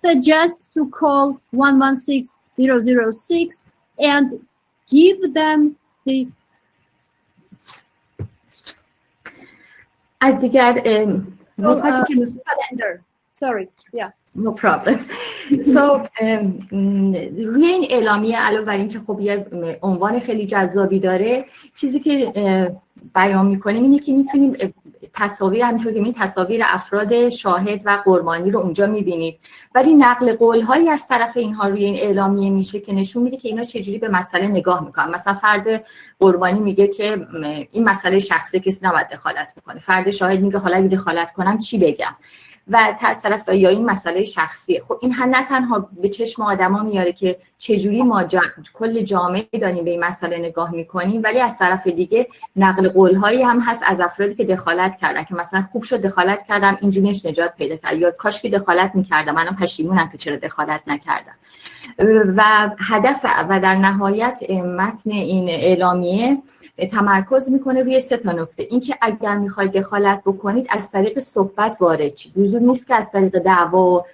suggest to call 116006 and give them the از دیگر نکاتی که calendar. Sorry, yeah. No problem. So روی این اعلامیه علاوه بر این که خب یه عنوان خیلی جذابی داره، چیزی که بیان می‌کنیم اینه که می‌تونیم تصاویر، همینطور که این تصاویر افراد شاهد و قربانی رو اونجا می‌بینید، ولی نقل قول‌هایی از طرف اینها روی این اعلامیه میشه که نشون میده که اینا چجوری به مسئله نگاه می‌کنن. مثلا فرد قربانی میگه که این مسئله شخصی کسی نباید دخالت بکنه. فرد شاهد میگه حالا اگه دخالت کنم چی بگم؟ و طرف یا این مسئله شخصیه. خب این نه تنها به چشم آدما میاره که چجوری ما کل جامعه داریم به این مسئله نگاه میکنیم، ولی از طرف دیگه نقل قول‌هایی هم هست از افرادی که دخالت کردن که مثلا خوب شد دخالت کردم، اینجوریش نجات پیدا کرد، یا کاش که دخالت میکردم، منم پشیمونم که چرا دخالت نکردم. و هدف و در نهایت متن این اعلامیه تمرکز میکنه روی 3 تا نکته. اینکه اگر میخواید دخالت بکنید از طریق صحبت وارد شید. لزوم نیست که از طریق دعوا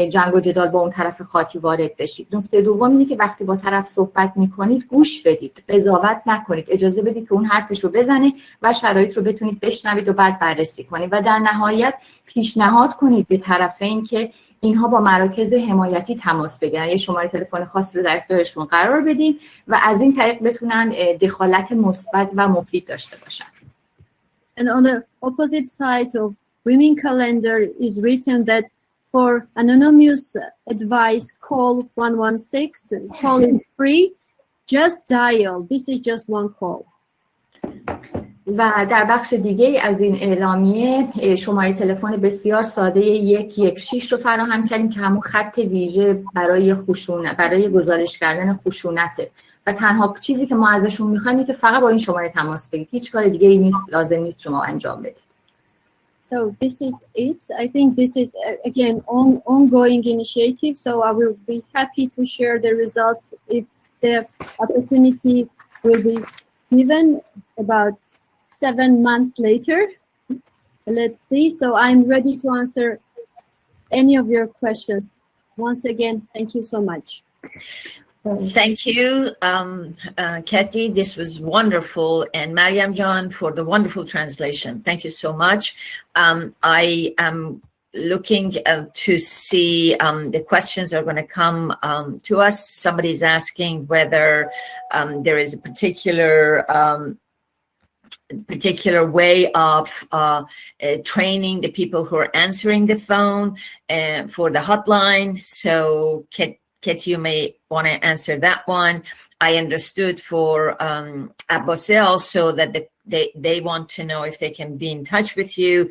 جنگ و جدال با اون طرف خاطی وارد بشید. نکته دوم اینه که وقتی با طرف صحبت میکنید گوش بدید، قضاوت نکنید، اجازه بدید که اون حرفش رو بزنه و شرایط رو بتونید بشنوید و بعد بررسی کنید و در نهایت پیشنهاد کنید به طرفین که اینها با مراکز حمایتی تماس بگیرن، یه شماره تلفن خاصی رو در اختیارشون قرار بدین و از این طریق بتونن دخالت مثبت و مفید داشته باشن. And on the opposite side of Women Calendar is written that for anonymous advice, call 116. Call is free. Just dial. This is just one call. و در بخش دیگه از این اعلامیه شماره تلفن بسیار ساده 116 رو فراهم کردیم که همون خط ویژه برای خشونت، برای گزارش کردن خشونته و تنها چیزی که ما ازشون می‌خوایم اینه که فقط با این شماره تماس بگیرید. هیچ کار دیگه‌ای نیست، لازم نیست شما انجام بدید. So this is it. I think this is again ongoing initiative. So I will be happy to share the results if the opportunity will be given about 7 months later. Let's see. So I'm ready to answer any of your questions. Once again, thank you so much. Thank you, Kathy. This was wonderful, and Mariam John for the wonderful translation. Thank you so much. I am looking to see the questions are going to come to us. Somebody's asking whether there is a particular way of training the people who are answering the phone for the hotline. So Katie, you may want to answer that one. I understood for Abbase also that they want to know if they can be in touch with you.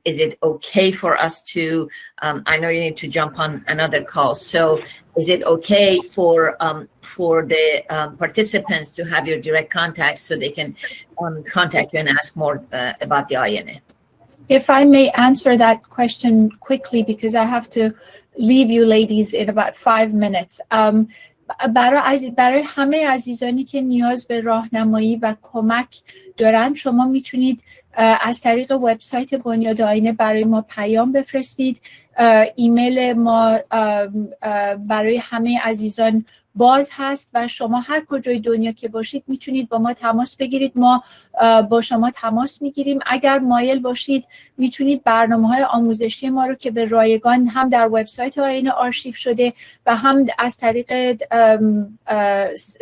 Is it okay for us to, I know you need to jump on another call. So is it okay for the participants to have your direct contact so they can contact you and ask more about the INA? If I may answer that question quickly, because I have to leave you ladies in about 5 minutes. برای همه عزیزانی که نیاز به راهنمایی و کمک دارن، شما میتونید از طریق وبسایت بنیاد آینه برای ما پیام بفرستید. ایمیل ما برای همه عزیزان باز هست و شما هر کجای دنیا که باشید میتونید با ما تماس بگیرید. ما با شما تماس میگیریم. اگر مایل باشید میتونید برنامه‌های آموزشی ما رو که به رایگان هم در وبسایت آینه آرشیو شده و هم از طریق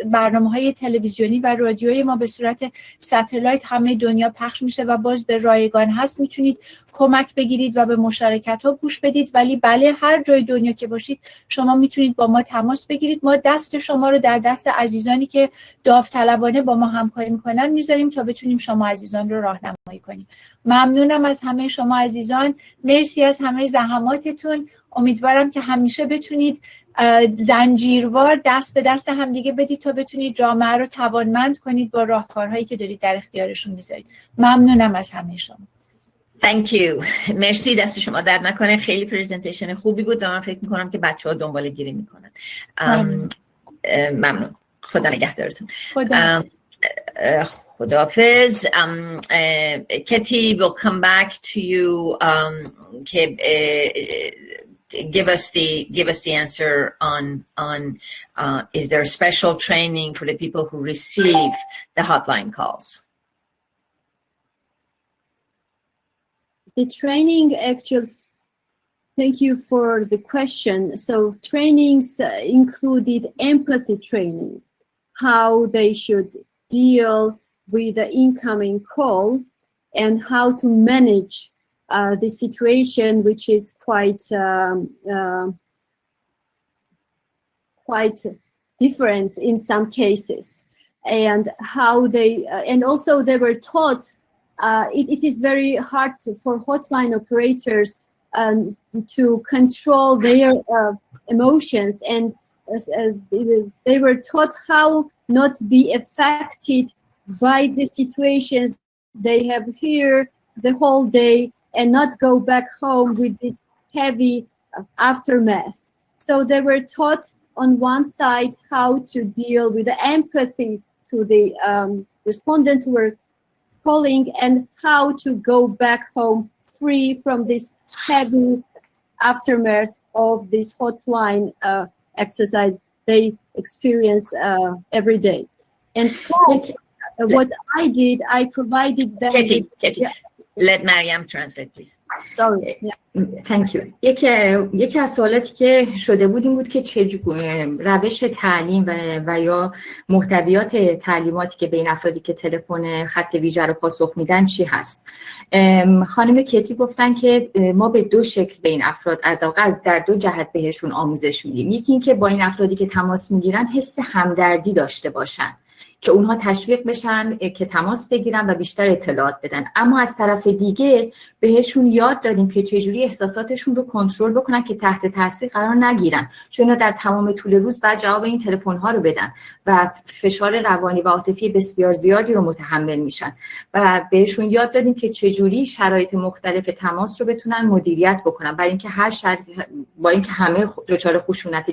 برنامه‌های تلویزیونی و رادیویی ما به صورت ستلایت همه دنیا پخش میشه و باز به رایگان هست، میتونید کمک بگیرید و به مشارکت‌ها گوش بدید. ولی بله، هر جای دنیا که باشید شما میتونید با ما تماس بگیرید. ما دست شما رو در دست عزیزانی که داوطلبانه با ما همکاری میکنن میذاریم تا بتونیم شما عزیزان رو راهنمایی کنیم. ممنونم از همه شما عزیزان. مرسی از همه زحماتتون. امیدوارم که همیشه بتونید زنجیروار دست به دست همدیگه بدید تا بتونید جامعه رو توانمند کنید با راهکارهایی که دارید در اختیارشون میذارید. ممنونم از همه شما. Thank you. مرسی، دست شما در نکنه. خیلی پرزنتیشن خوبی بود و من فکر میکنم که بچه ها دنبال گیری میکنن. ممنون. خدا نگهدارتون. خداحافظ. Katie will come back to you. Give us the answer on is there special training for the people who receive the hotline calls? The training actually, thank you for the question. So trainings included empathy training, how they should deal with the incoming call and how to manage the situation, which is quite different in some cases, and how they and also they were taught. It is very hard for hotline operators to control their emotions, and they were taught how not be affected by the situations they have here the whole day and not go back home with this heavy aftermath. So they were taught on one side how to deal with the empathy to the respondents who were calling and how to go back home free from this heavy aftermath of this hotline exercise they experience every day. And plus, what I did, I provided them. Katie, let Mariam translate, please. Sorry. Thank you. یکی از سوالاتی که شده بود این بود که چه روش تعلیم و یا محتویات تعلیماتی که بین افرادی که تلفن خط ویژه رو پاسخ میدن چی هست. خانم کتی گفتن که ما به دو شکل به این افراد در دو جهت بهشون آموزش میدیم. یکی این که با این افرادی که تماس میگیرن حس همدردی داشته باشن که اونها تشویق بشن که تماس بگیرن و بیشتر اطلاعات بدن. اما از طرف دیگه بهشون یاد دادیم که چجوری احساساتشون رو کنترل بکنن که تحت تاثیر قرار نگیرن، چون اینا در تمام طول روز بعد جواب این تلفن‌ها رو بدن و فشار روانی و عاطفی بسیار زیادی رو متحمل میشن و بهشون یاد دادیم که چجوری شرایط مختلف تماس رو بتونن مدیریت بکنن، برای اینکه با اینکه همه دچار خشونت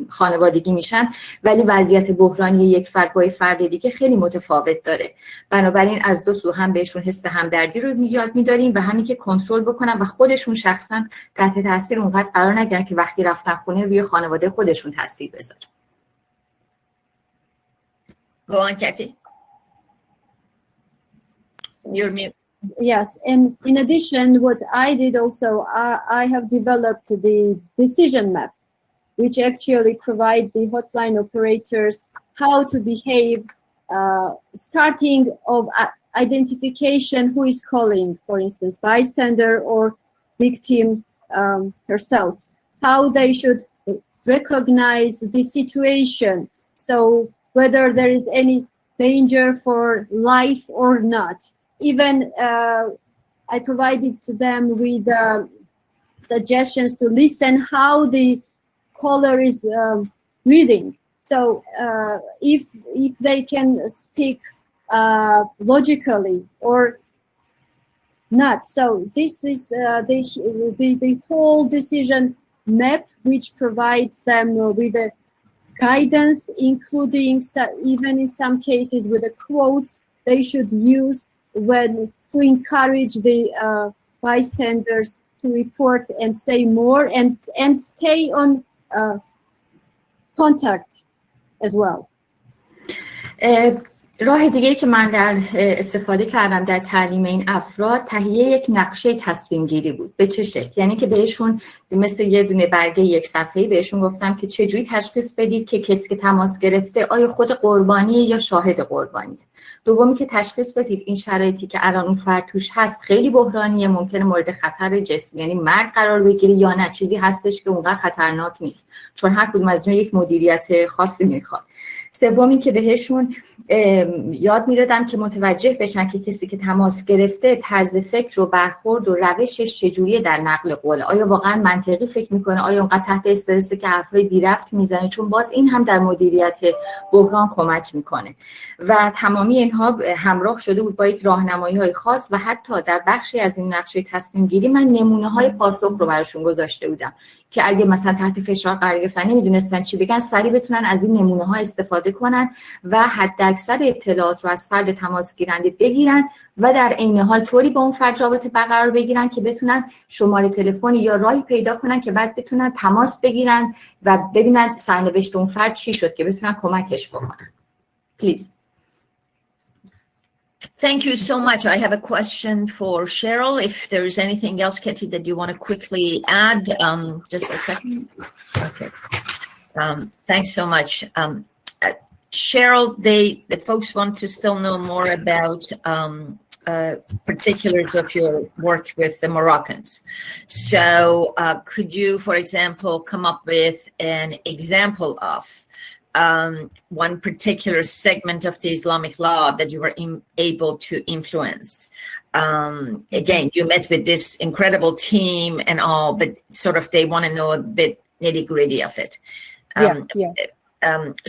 خانوادگی میشن ولی وضعیت بحرانی یک فرد با فرد دیگه خیلی متفاوت داره. بنابراین از دو سو هم بهشون حس همدردی رو یاد میداریم و همین که کنترل بکنن و خودشون شخصا تحت تاثیر اونقدر قرار نگیرن که وقتی رفتن خونه روی خانواده خودشون تاثیر بذاره. Go on, Katie. You're mute. Yes, and in addition, what I did also, I have developed the decision map, which actually provide the hotline operators how to behave, starting of identification, who is calling, for instance, bystander or victim herself, how they should recognize the situation. So whether there is any danger for life or not. Even I provided them with suggestions to listen how the caller is reading. So if they can speak logically or not. So this is the whole decision map, which provides them with a guidance, including even in some cases with the quotes they should use when to encourage the bystanders to report and say more and stay on contact as well. راه دیگه‌ای که من در استفاده کردم در تعلیم این افراد تهیه یک نقشه تصمیم گیری بود. به چه شکل؟ یعنی که بهشون مثل یه دونه برگه یک صفحه‌ای بهشون گفتم که چجوری تشخیص بدید که کسی که تماس گرفته آیا خود قربانیه یا شاهد قربانیه. دومی که تشخیص بدید این شرایطی که الان اون فرد توش هست خیلی بحرانیه، ممکنه مورد خطر جسمی یعنی مرگ قرار بگیره، یا نه چیزی هستش که اونقدر خطرناک نیست، چون هر کدوم از اینا یک مدیریت خاصی میخواد. سومی که بهشون یاد میدادم که متوجه بشن که کسی که تماس گرفته طرز فکر و برخورد و روشش چجوریه در نقل قول، آیا واقعا منطقی فکر میکنه، آیا اونقدر تحت استرس که حرفای بی ربط میزنه، چون باز این هم در مدیریت بحران کمک میکنه. و تمامی اینها همراه شده بود با یک راهنمایی‌های خاص و حتی در بخشی از این نقشه تصمیم گیری من نمونه‌های پاسخ رو براشون گذاشته بودم که اگه مثلا تحت فشار قرار گرفتن نمیدونستن چی بگن، سریع بتونن از این نمونه‌ها استفاده کنن و حداکثر اطلاعات رو از فرد تماس گیرنده بگیرن و در عین حال طوری با اون فرد رابطه برقرار بگیرن که بتونن شماره تلفنی یا راهی پیدا کنن که بعد بتونن تماس بگیرن و ببینن سرنوشت اون فرد چی شد که بتونن کمکش بکنن. Please. Thank you so much. I have a question for Cheryl. If there is anything else, Katie, that you want to quickly add, just a second. Okay. Thanks so much. Cheryl, the folks want to still know more about particulars of your work with the Moroccans. So could you, for example, come up with an example of one particular segment of the Islamic law that you were able to influence? Again, you met with this incredible team and all, but sort of they want to know a bit nitty-gritty of it.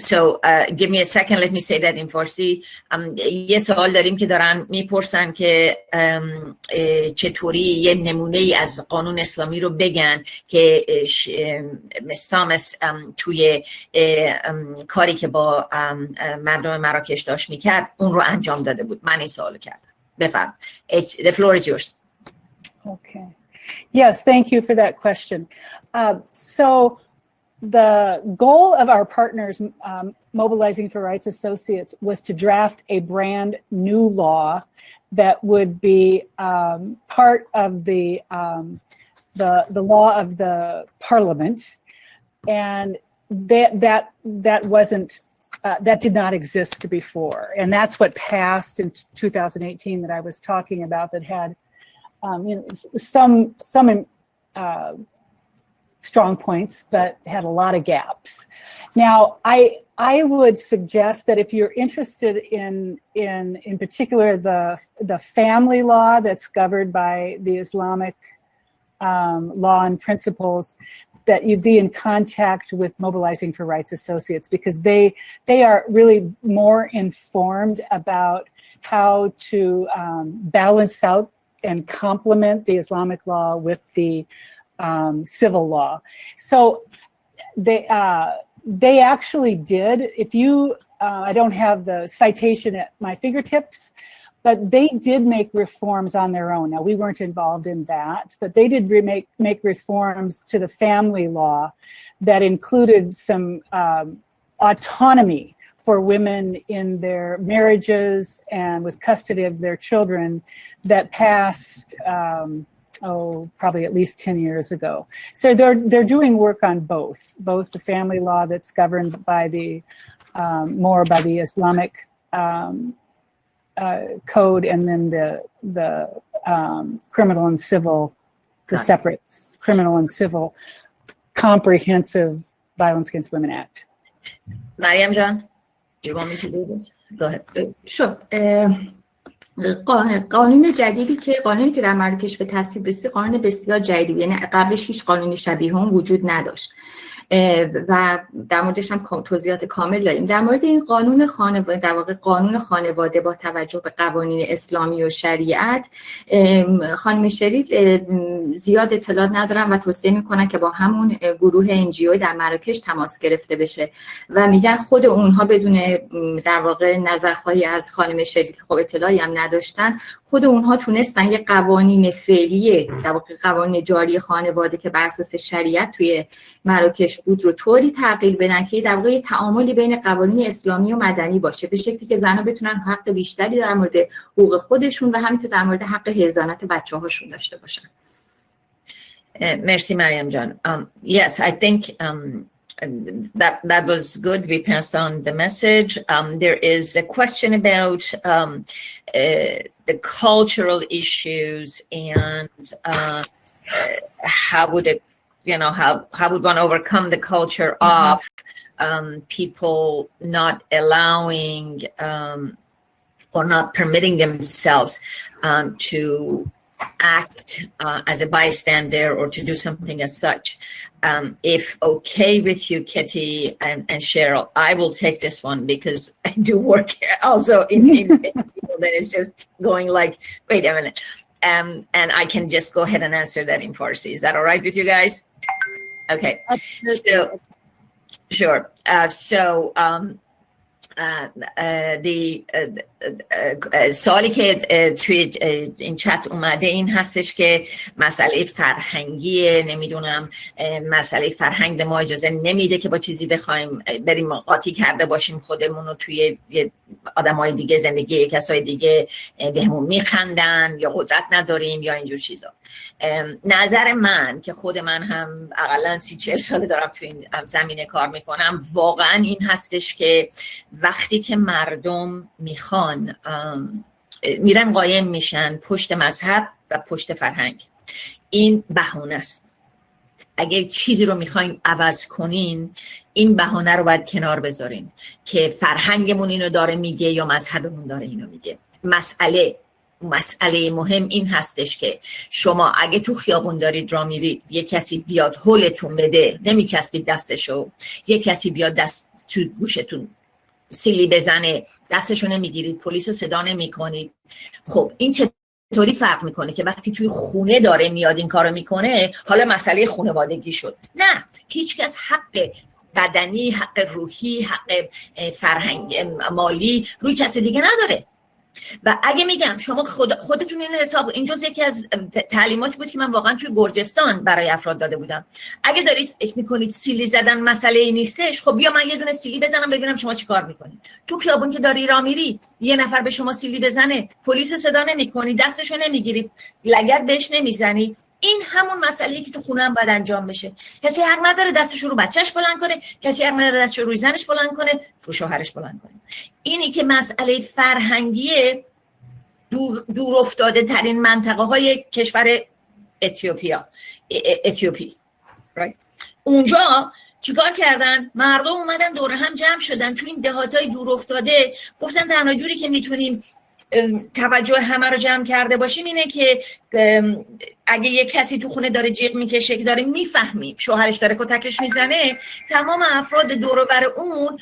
So give me a second, let me say that in Farsi. یه سوال داریم که دارن میپرسن که چطوری یه نمونه از قانون اسلامی رو بگن که مستامس توی کاری که با مردم مراکش داشت میکرد اون رو انجام داده بود. من این سوالو کردم. بفرم. The floor is yours. Okay. Yes, thank you for that question. So the goal of our partners, Mobilizing for Rights Associates, was to draft a brand new law that would be part of the law of the parliament, and that wasn't that did not exist before, and that's what passed in 2018 that I was talking about. That had some strong points, but had a lot of gaps. Now, I would suggest that if you're interested in particular the family law that's governed by the Islamic law and principles, that you be in contact with Mobilizing for Rights Associates, because they are really more informed about how to balance out and complement the Islamic law with the civil law. So they actually did. If you, I don't have the citation at my fingertips, but they did make reforms on their own. Now, we weren't involved in that, but they did make reforms to the family law that included some autonomy for women in their marriages and with custody of their children that passed probably at least 10 years ago. So they're doing work on both the family law that's governed by the more by the Islamic code, and then the criminal and civil, the separate criminal and civil comprehensive Violence Against Women Act. Mariam Jan, do you want me to do this? Go ahead. Sure. قانون جدیدی که در مراکش به تصویب رسید قانون بسیار جدیدی، یعنی قبلش هیچ قانونی شبیه هم وجود نداشت و در موردش هم توضیحات کامل داریم. در مورد این قانون خانواده، در واقع قانون خانواده با توجه به قوانین اسلامی و شریعت، خانم شریف زیاد اطلاعات ندارن و توصیه میکنن که با همون گروه NGO در مراکش تماس گرفته بشه و میگن خود اونها بدون در واقع نظرخواهی از خانم شریف که خب اطلاعی هم نداشتن، خود اونها تونستن یه قوانین فعلی در واقع قوانین جاری خانواده که بر اساس شریعت توی مراکش بود رو طوری تغییر بدن که در واقع تعاملی بین قوانین اسلامی و مدنی باشه، به شکلی که زن‌ها بتونن حق بیشتری در مورد حقوق خودشون و همینطور در مورد حق حضانت بچه‌هاشون داشته باشن. مرسی مریم جان. Yes, I think that was good. We passed on the message. There is a question about the cultural issues and how would it, how would one overcome the culture of people not allowing or not permitting themselves to act as a bystander or to do something as such. If okay with you, Kitty and Cheryl, I will take this one because I do work also in people that is just going like, wait a minute. And I can just go ahead and answer that in Farsi. Is that all right with you guys? Okay. So, sure. سوالی که توی این چت اومده این هستش که مسئله فرهنگیه، نمیدونم مسئله فرهنگ به ما اجازه نمیده که با چیزی بخوایم بریم قاطی کرده باشیم خودمون رو توی آدمای دیگه، زندگی کسای دیگه بهمون میخندن یا قدرت نداریم یا اینجور چیزا. نظر من که خود من هم اقلا 30-40 ساله دارم توی این زمینه کار میکنم، واقعا این هستش که وقتی که مردم میخوان میرن قایم میشن پشت مذهب و پشت فرهنگ، این بهانه است. اگه چیزی رو میخواین عوض کنین، این بهانه رو باید کنار بذارین که فرهنگمون اینو داره میگه یا مذهبمون داره اینو میگه. مسئله مهم این هستش که شما اگه تو خیابون دارید راه میرید، یک کسی بیاد هولتون بده، نمیچسبید دستشو، یک کسی بیاد دست تو گوشتون سیلی بزنه، دستشو نمیگیرید، پلیس رو صدا نمیکنید. خب این چطوری فرق میکنه که وقتی توی خونه داره میاد این کارو میکنه حالا مسئله خانوادگی شد؟ نه، هیچ کس حق بدنی، حق روحی، حق فرهنگ مالی روی کسی دیگه نداره. و اگه میگم شما خودتون این حساب، این جز یکی از تعلیماتی بود که من واقعا توی گرجستان برای افراد داده بودم. اگه دارید فکر میکنید سیلی زدن مسئله ای نیستش، خب بیا من یه دونه سیلی بزنم ببینم شما چی کار میکنید. تو خیابون که داری راه میری، یه نفر به شما سیلی بزنه، پلیس صدا نمیکنی، دستشو نمیگیری، لگد بهش نمیزنی، این همون مسئله‌ای که تو خونه هم باید انجام بشه. کسی حق نداره دستش رو بچهش بلند کنه، کسی حق نداره دستش رو زنش بلند کنه، رو شوهرش بلند کنه. اینی که مسئله فرهنگی دور افتاده ترین منطقه های کشور اتیوپی right? اونجا چیکار کردن؟ مردم اومدن دور هم جمع شدن تو این دهاتای دور افتاده، گفتن تنها جوری که میتونیم توجه همه رو جمع کرده باشیم اینه که اگه یک کسی تو خونه داره جیغ میکشه که داره میفهمیم شوهرش داره کتکش میزنه، تمام افراد دور و بر اون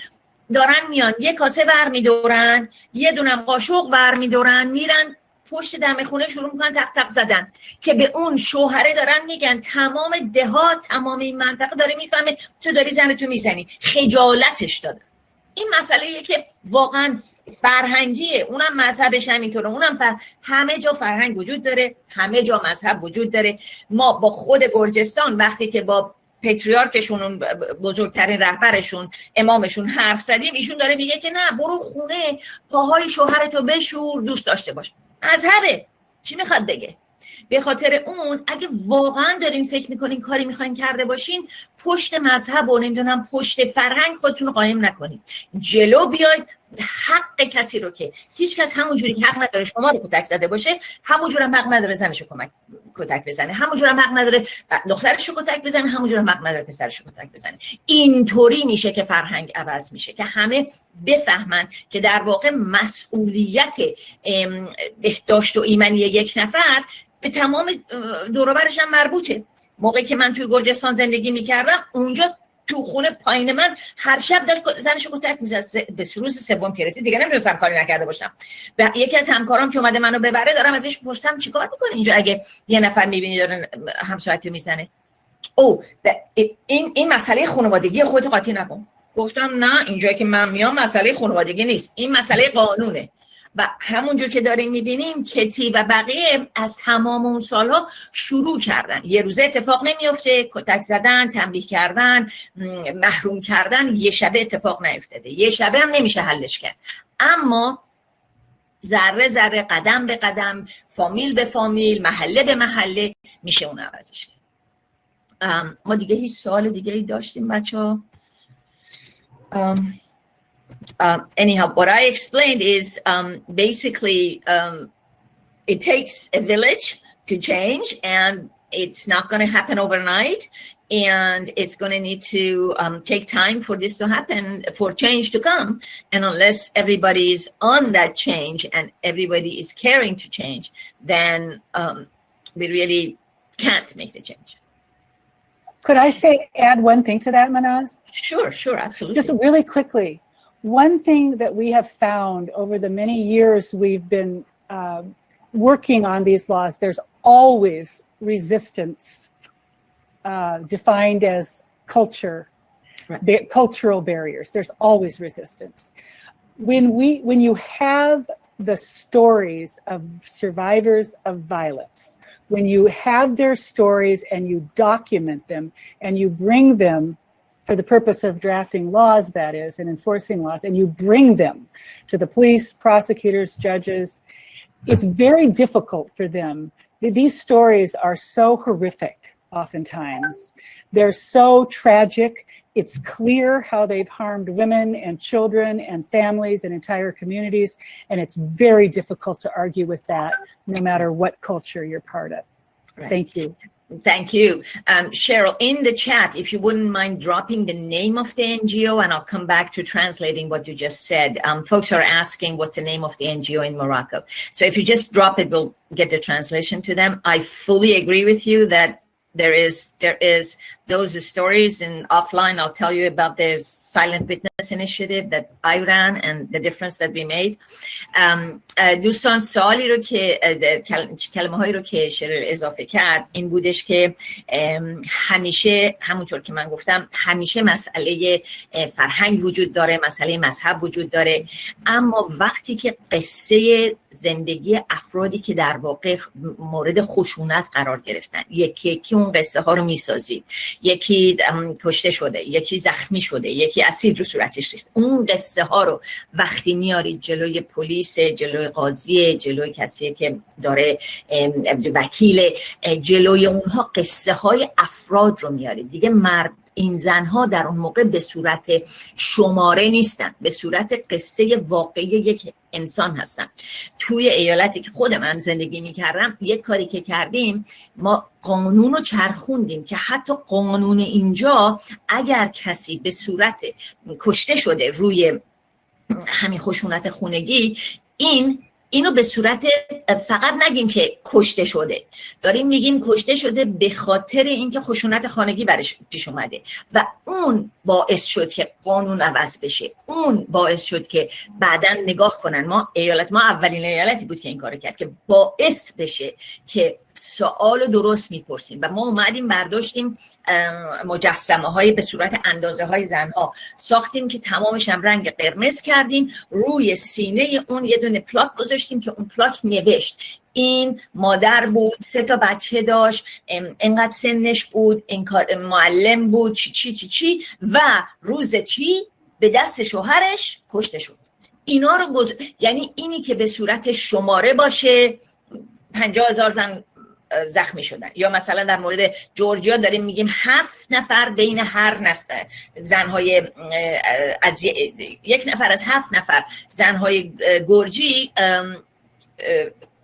دارن میان یه کاسه ور میدورن، یه دونم قاشق ور میدورن، میرن پشت دم خونه شروع میکنن تق تق زدن که به اون شوهره دارن میگن تمام دهات، تمام این منطقه داره میفهمه تو داری زنتو میزنی، خجالتش دادن. این مسئله‌ایه که واقعا فرهنگیه، اونم مذهبش همینطوره، اونم همه جا فرهنگ وجود داره، همه جا مذهب وجود داره. ما با خود گرجستان وقتی که با پتریارکشون، بزرگترین رهبرشون، امامشون حرف زدیم، ایشون داره میگه که نه برو خونه پاهای شوهرتو بشور دوست داشته باش. مذهبه، چی میخواد بگه؟ به خاطر اون اگه واقعا دارین فکر میکنین کاری میخواین کرده باشین، پشت مذهب و نمیدونم پشت فرهنگ خودتون رو قایم نکنین، جلو بیاید. حق کسی رو که هیچ کس همونجوری حق نداره شما رو کتک زده باشه، همونجوری هم حق نداره زنشو کتک بزنه، همونجوری هم حق نداره دخترشو کتک بزنه، همونجوری هم حق نداره پسرشو کتک بزنه. اینطوری میشه که فرهنگ عوض میشه، که همه بفهمن که در واقع مسئولیت بهداشت و ایمنی یک نفر به تمام دور و برش هم مربوطه. موقعی که من توی گرجستان زندگی میکردم، اونجا تو خونه پایین من هر شب داشت زنشو کتک میزد. به روز سوم که رسید دیگه نمیدونستم کاری نکرده باشم. و یکی از همکارام که اومده منو ببره، دارم ازش پرسم چیکار میکنه اینجا اگه یه نفر میبینی داره همسایه‌تو میزنه؟ او این مسئله خانوادگی خودت قاطی نکن. گفتم نه، اینجایی که من میام مسئله خانوادگی نیست، این مسئله قانونه. و همونجور که داریم میبینیم کتی و بقیه از تمام اون سالها شروع کردن. یه روزه اتفاق نمیفته، کتک زدن، تنبیه کردن، محروم کردن یه شبه اتفاق نیفتاده، یه شبه هم نمیشه حلش کرد، اما ذره ذره، قدم به قدم، فامیل به فامیل، محله به محله میشه اون عوضش کرد. ما دیگه هیچ سوال دیگه ای داشتیم بچه‌ها؟ Anyhow, what I explained is basically it takes a village to change, and it's not going to happen overnight, and it's going to need to take time for this to happen, for change to come. And unless everybody is on that change and everybody is caring to change, then we really can't make the change. Could I add one thing to that, Manaz? Sure, absolutely. Just really quickly. One thing that we have found over the many years we've been working on these laws, there's always resistance defined as cultural barriers. There's always resistance. When you have the stories of survivors of violence, when you have their stories and you document them and you bring them for the purpose of drafting laws, that is, and enforcing laws, and you bring them to the police, prosecutors, judges, it's very difficult for them. These stories are so horrific oftentimes. They're so tragic. It's clear how they've harmed women and children and families and entire communities, and it's very difficult to argue with that no matter what culture you're part of. Right. Thank you. Thank you. Cheryl, in the chat, if you wouldn't mind dropping the name of the NGO, and I'll come back to translating what you just said. Folks are asking what's the name of the NGO in Morocco. So if you just drop it, we'll get the translation to them. I fully agree with you that there is those stories, and offline I'll tell you about the silent witness initiative that I ran and the difference that we made. دوستان سوالی رو که کلمه هایی رو که شریل اضافه کرد این بودش که همیشه همونطور که من گفتم همیشه مسئله فرهنگ وجود داره، مسئله مذهب وجود داره، اما وقتی که قصه زندگی افرادی که در واقع مورد خشونت قرار گرفتن، یکی اون قصه ها رو میسازید، یکی کشته شده، یکی زخمی شده، یکی اسید رو صورتش ریخت، اون قصه ها رو وقتی میارید جلوی پلیس، جلوی قاضی، جلوی کسی که داره وکیل، جلوی اونها قصه های افراد رو میارید دیگه. این زنها در اون موقع به صورت شماره نیستن، به صورت قصه واقعی یک انسان هستن. توی ایالتی که خود من زندگی میکردم یک کاری که کردیم، ما قانون رو چرخوندیم که حتی قانون اینجا اگر کسی به صورت کشته شده روی همین خشونت خونگی، اینو به صورت فقط نگیم که کشته شده، داریم میگیم کشته شده به خاطر اینکه خشونت خانگی برش پیش اومده و اون باعث شد که قانون عوض بشه، اون باعث شد که بعداً نگاه کنن. ما اولین ایالتی بود که این کارو کرد که باعث بشه که سوال درست میپرسیم و ما اومدیم برداشتیم مجسمه های به صورت اندازه های زنها ساختیم که تمامش هم رنگ قرمز کردیم، روی سینه اون یه دونه پلاک گذاشتیم که اون پلاک نوشت این مادر بود، 3 تا بچه داشت، اینقدر سنش بود، این کار معلم بود، چی و روز چی به دست شوهرش کشته شد. اینا رو یعنی اینی که به صورت شماره باشه 50,000 زن زخمی شدن، یا مثلا در مورد جورجیا داریم میگیم 7 نفر بین هر نفر زنهای از 1 نفر از 7 نفر زنهای گرجی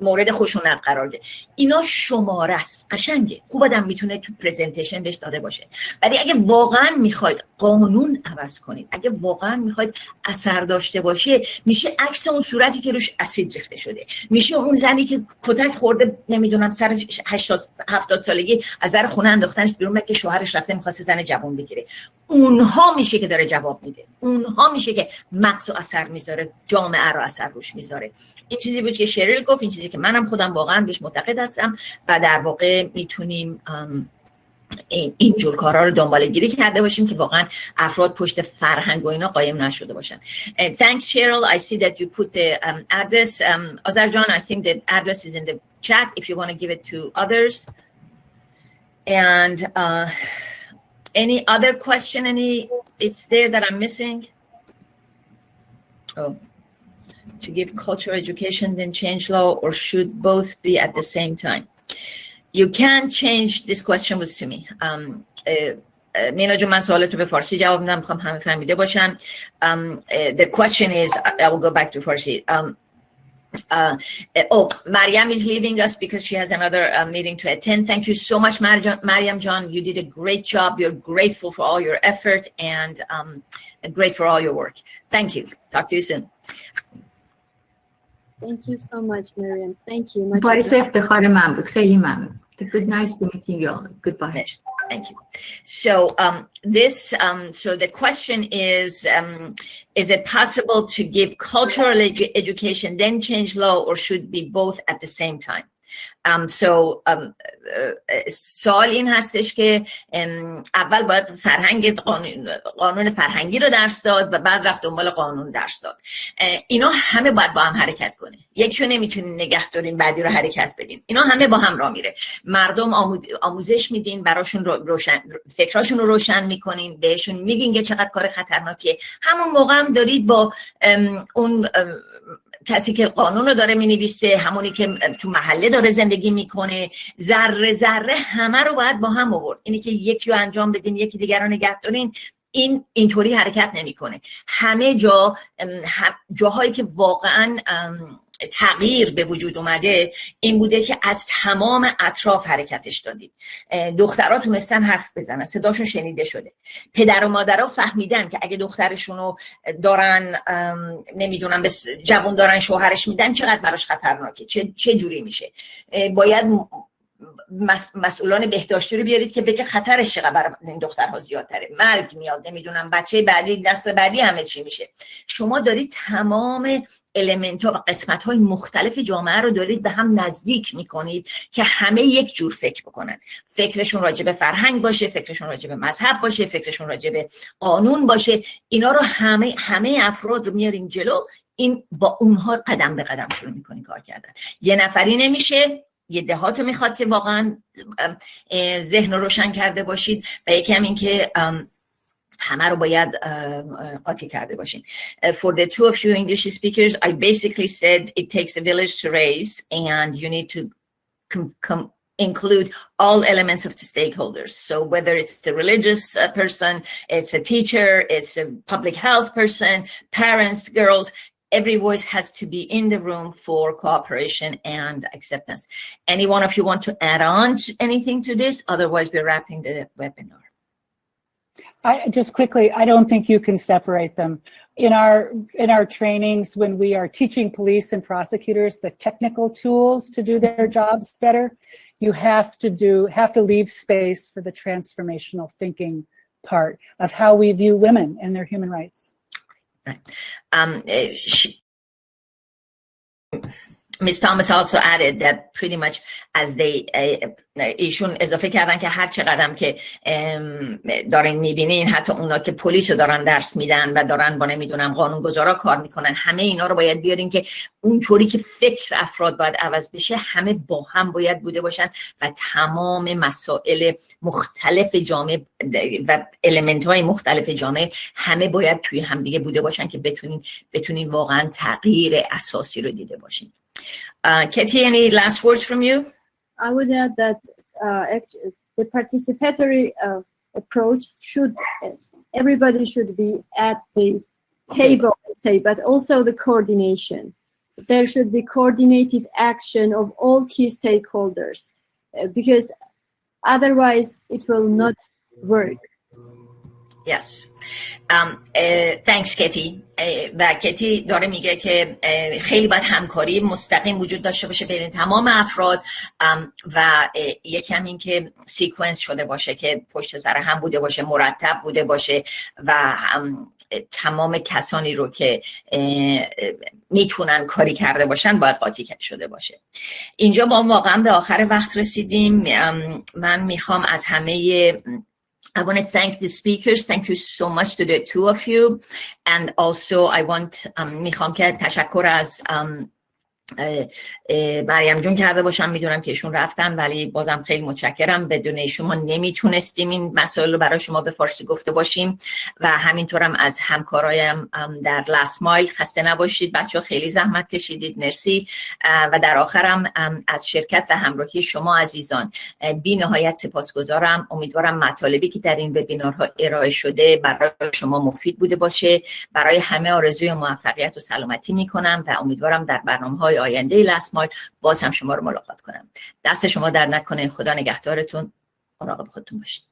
مورد خشونت قرار گرفت. اینا شماره است، قشنگه، خوب آدم میتونه تو پرزنتیشن بهش داده باشه. ولی اگه واقعا میخواید قانون عوض کنید، اگه واقعا میخواید اثر داشته باشه، میشه عکس اون صورتی که روش اسید ریخته شده، میشه اون زنی که کتک خورده نمیدونم سر 70 سالگی از در خونه انداختنش بیرون که شوهرش رفته میخواسته زن جوان بگیره. اونها میشه که داره جواب میده، اونها میشه که مغز و اثر میذاره، جامعه رو اثر روش میذاره. این چیزی بود که شریل گفت، این چیزی که منم خودم واقعا بهش معتقد هستم و در واقع میتونیم این جور کارها رو دنبال گیری کرده باشیم که واقعا افراد پشت فرهنگ و اینا قایم نشده باشن. Thanks Cheryl, I see that you put the address. Azar John, I think the address is in the chat if you want to give it to others. And any other question, it's there that I'm missing? Oh. To give cultural education, then change law, or should both be at the same time? You can change. This question was to me. مینا جون، من سوالتو به فارسی جواب میدم، میخوام همه فهمیده باشن. The question is, I will go back to Farsi. Mariam is leaving us because she has another meeting to attend. Thank you so much, Mariam John. You did a great job. You're grateful for all your effort and great for all your work. Thank you. Talk to you soon. Thank you so much, Miriam. Thank you. باعث افتخار من بود. خیلی ممنون. Good, nice to meet you all. Goodbye. Thank you. So so the question is it possible to give cultural education, then change law, or should be both at the same time? سوال این هستش که اول باید قانون فرهنگی رو درس داد و بعد رفت دنبال قانون درس داد. اینا همه باید با هم حرکت کنه. یکی رو نمیتونین نگه دارین بعدی رو حرکت بدین. اینا همه با هم راه میره. مردم آموزش میدین، براشون فکراشون رو روشن میکنین، بهشون میگین که چقدر کار خطرناکه. همون موقع هم دارید با اون کسی که قانون رو داره مینویسه، همونی که تو محله داره زندگی میکنه، ذره ذره همه رو باید با هم آورد. اینی که یکی رو انجام بدین یکی دیگر رو نگه دارین، اینطوری حرکت نمیکنه. همه جاهایی که واقعا تغییر به وجود اومده این بوده که از تمام اطراف حرکتش دادید. دخترها تونستن حرف بزنن، صداشون شنیده شده. پدر و مادرها فهمیدن که اگه دخترشونو دارن نمیدونم به جوان دارن شوهرش میدن چقدر براش خطرناکه، چه جوری میشه. باید مسئولان بهداشتی رو بیارید که بگه خطرش چقدر برای این دخترها زیادتره، مرگ میاد، نمیدونم بچه بعدی نسل بعدی همه چی میشه. شما دارید تمام المنت‌ها و قسمت‌های مختلف جامعه رو دارید به هم نزدیک میکنید که همه یک جور فکر بکنن. فکرشون راجع به فرهنگ باشه، فکرشون راجع به مذهب باشه، فکرشون راجع به قانون باشه. اینا رو همه افراد رو میارین جلو. این با اونها قدم به قدم شروع میکنی کار کردن. یه نفری نمیشه، یه دهاتو میخواد که واقعا ذهن رو روشن کرده باشید و یکی هم این که همه رو باید قاطی کرده باشین. For the two of you English speakers, I basically said it takes a village to raise and you need to include all elements of the stakeholders. So whether it's the religious person, it's a teacher, it's a public health person, parents, girls, every voice has to be in the room for cooperation and acceptance. Any one of you want to add on to anything to this? Otherwise, we're wrapping the webinar. Just quickly, I don't think you can separate them. In our trainings, when we are teaching police and prosecutors the technical tools to do their jobs better, you have to leave space for the transformational thinking part of how we view women and their human rights. Right. Ms. Thomas also added that pretty much as they ایشون اضافه کردن که هر چقدرم که دارین میبینین، حتی اونا که پلیس رو دارن درس میدن و دارن با نمیدونم قانونگذارا کار میکنن، همه اینا رو باید بیارین که اونطوری که فکر افراد باید عوض بشه، همه با هم باید بوده باشن و تمام مسائل مختلف جامعه و المنت های مختلف جامعه همه باید توی همدیگه بوده باشن که بتونین واقعا تغییر اساسی رو دیده باشین. Katie, any last words from you? I would add that the participatory approach everybody should be at the table, let's say, but also the coordination. There should be coordinated action of all key stakeholders because otherwise it will not work. Yes. Thanks, Katie. و کتی داره میگه که خیلی باید همکاری مستقیم وجود داشته باشه بین تمام افراد و یکم این که سیکونس شده باشه که پشت سر هم بوده باشه، مرتب بوده باشه و تمام کسانی رو که میتونن کاری کرده باشن باید قاطی شده باشه. اینجا ما واقعا به آخر وقت رسیدیم. من میخوام از همه I want to thank the speakers. Thank you so much to the two of you. And also I want میخوام که تشکر از مریم جون کرده باشم. میدونم که ایشون رفتن ولی بازم خیلی متشکرم. بدون ایشون ما نمیتونستیم این مسائل رو برای شما به فارسی گفته باشیم و همینطورم از همکارایم در لاست مایل. خسته نباشید بچه ها، خیلی زحمت کشیدید، مرسی. و در آخرم از شرکت و همراهی شما عزیزان بی نهایت سپاسگزارم. امیدوارم مطالبی که در این وبینارها ارائه شده برای شما مفید بوده باشه. برای همه آرزوی موفقیت و سلامتی میکنم و امیدوارم در برنامه‌های آینده لاست مایل باز هم شما رو ملاقات کنم. دست شما در نکنه. خدا نگهدارتون. مراقب خودتون باشید.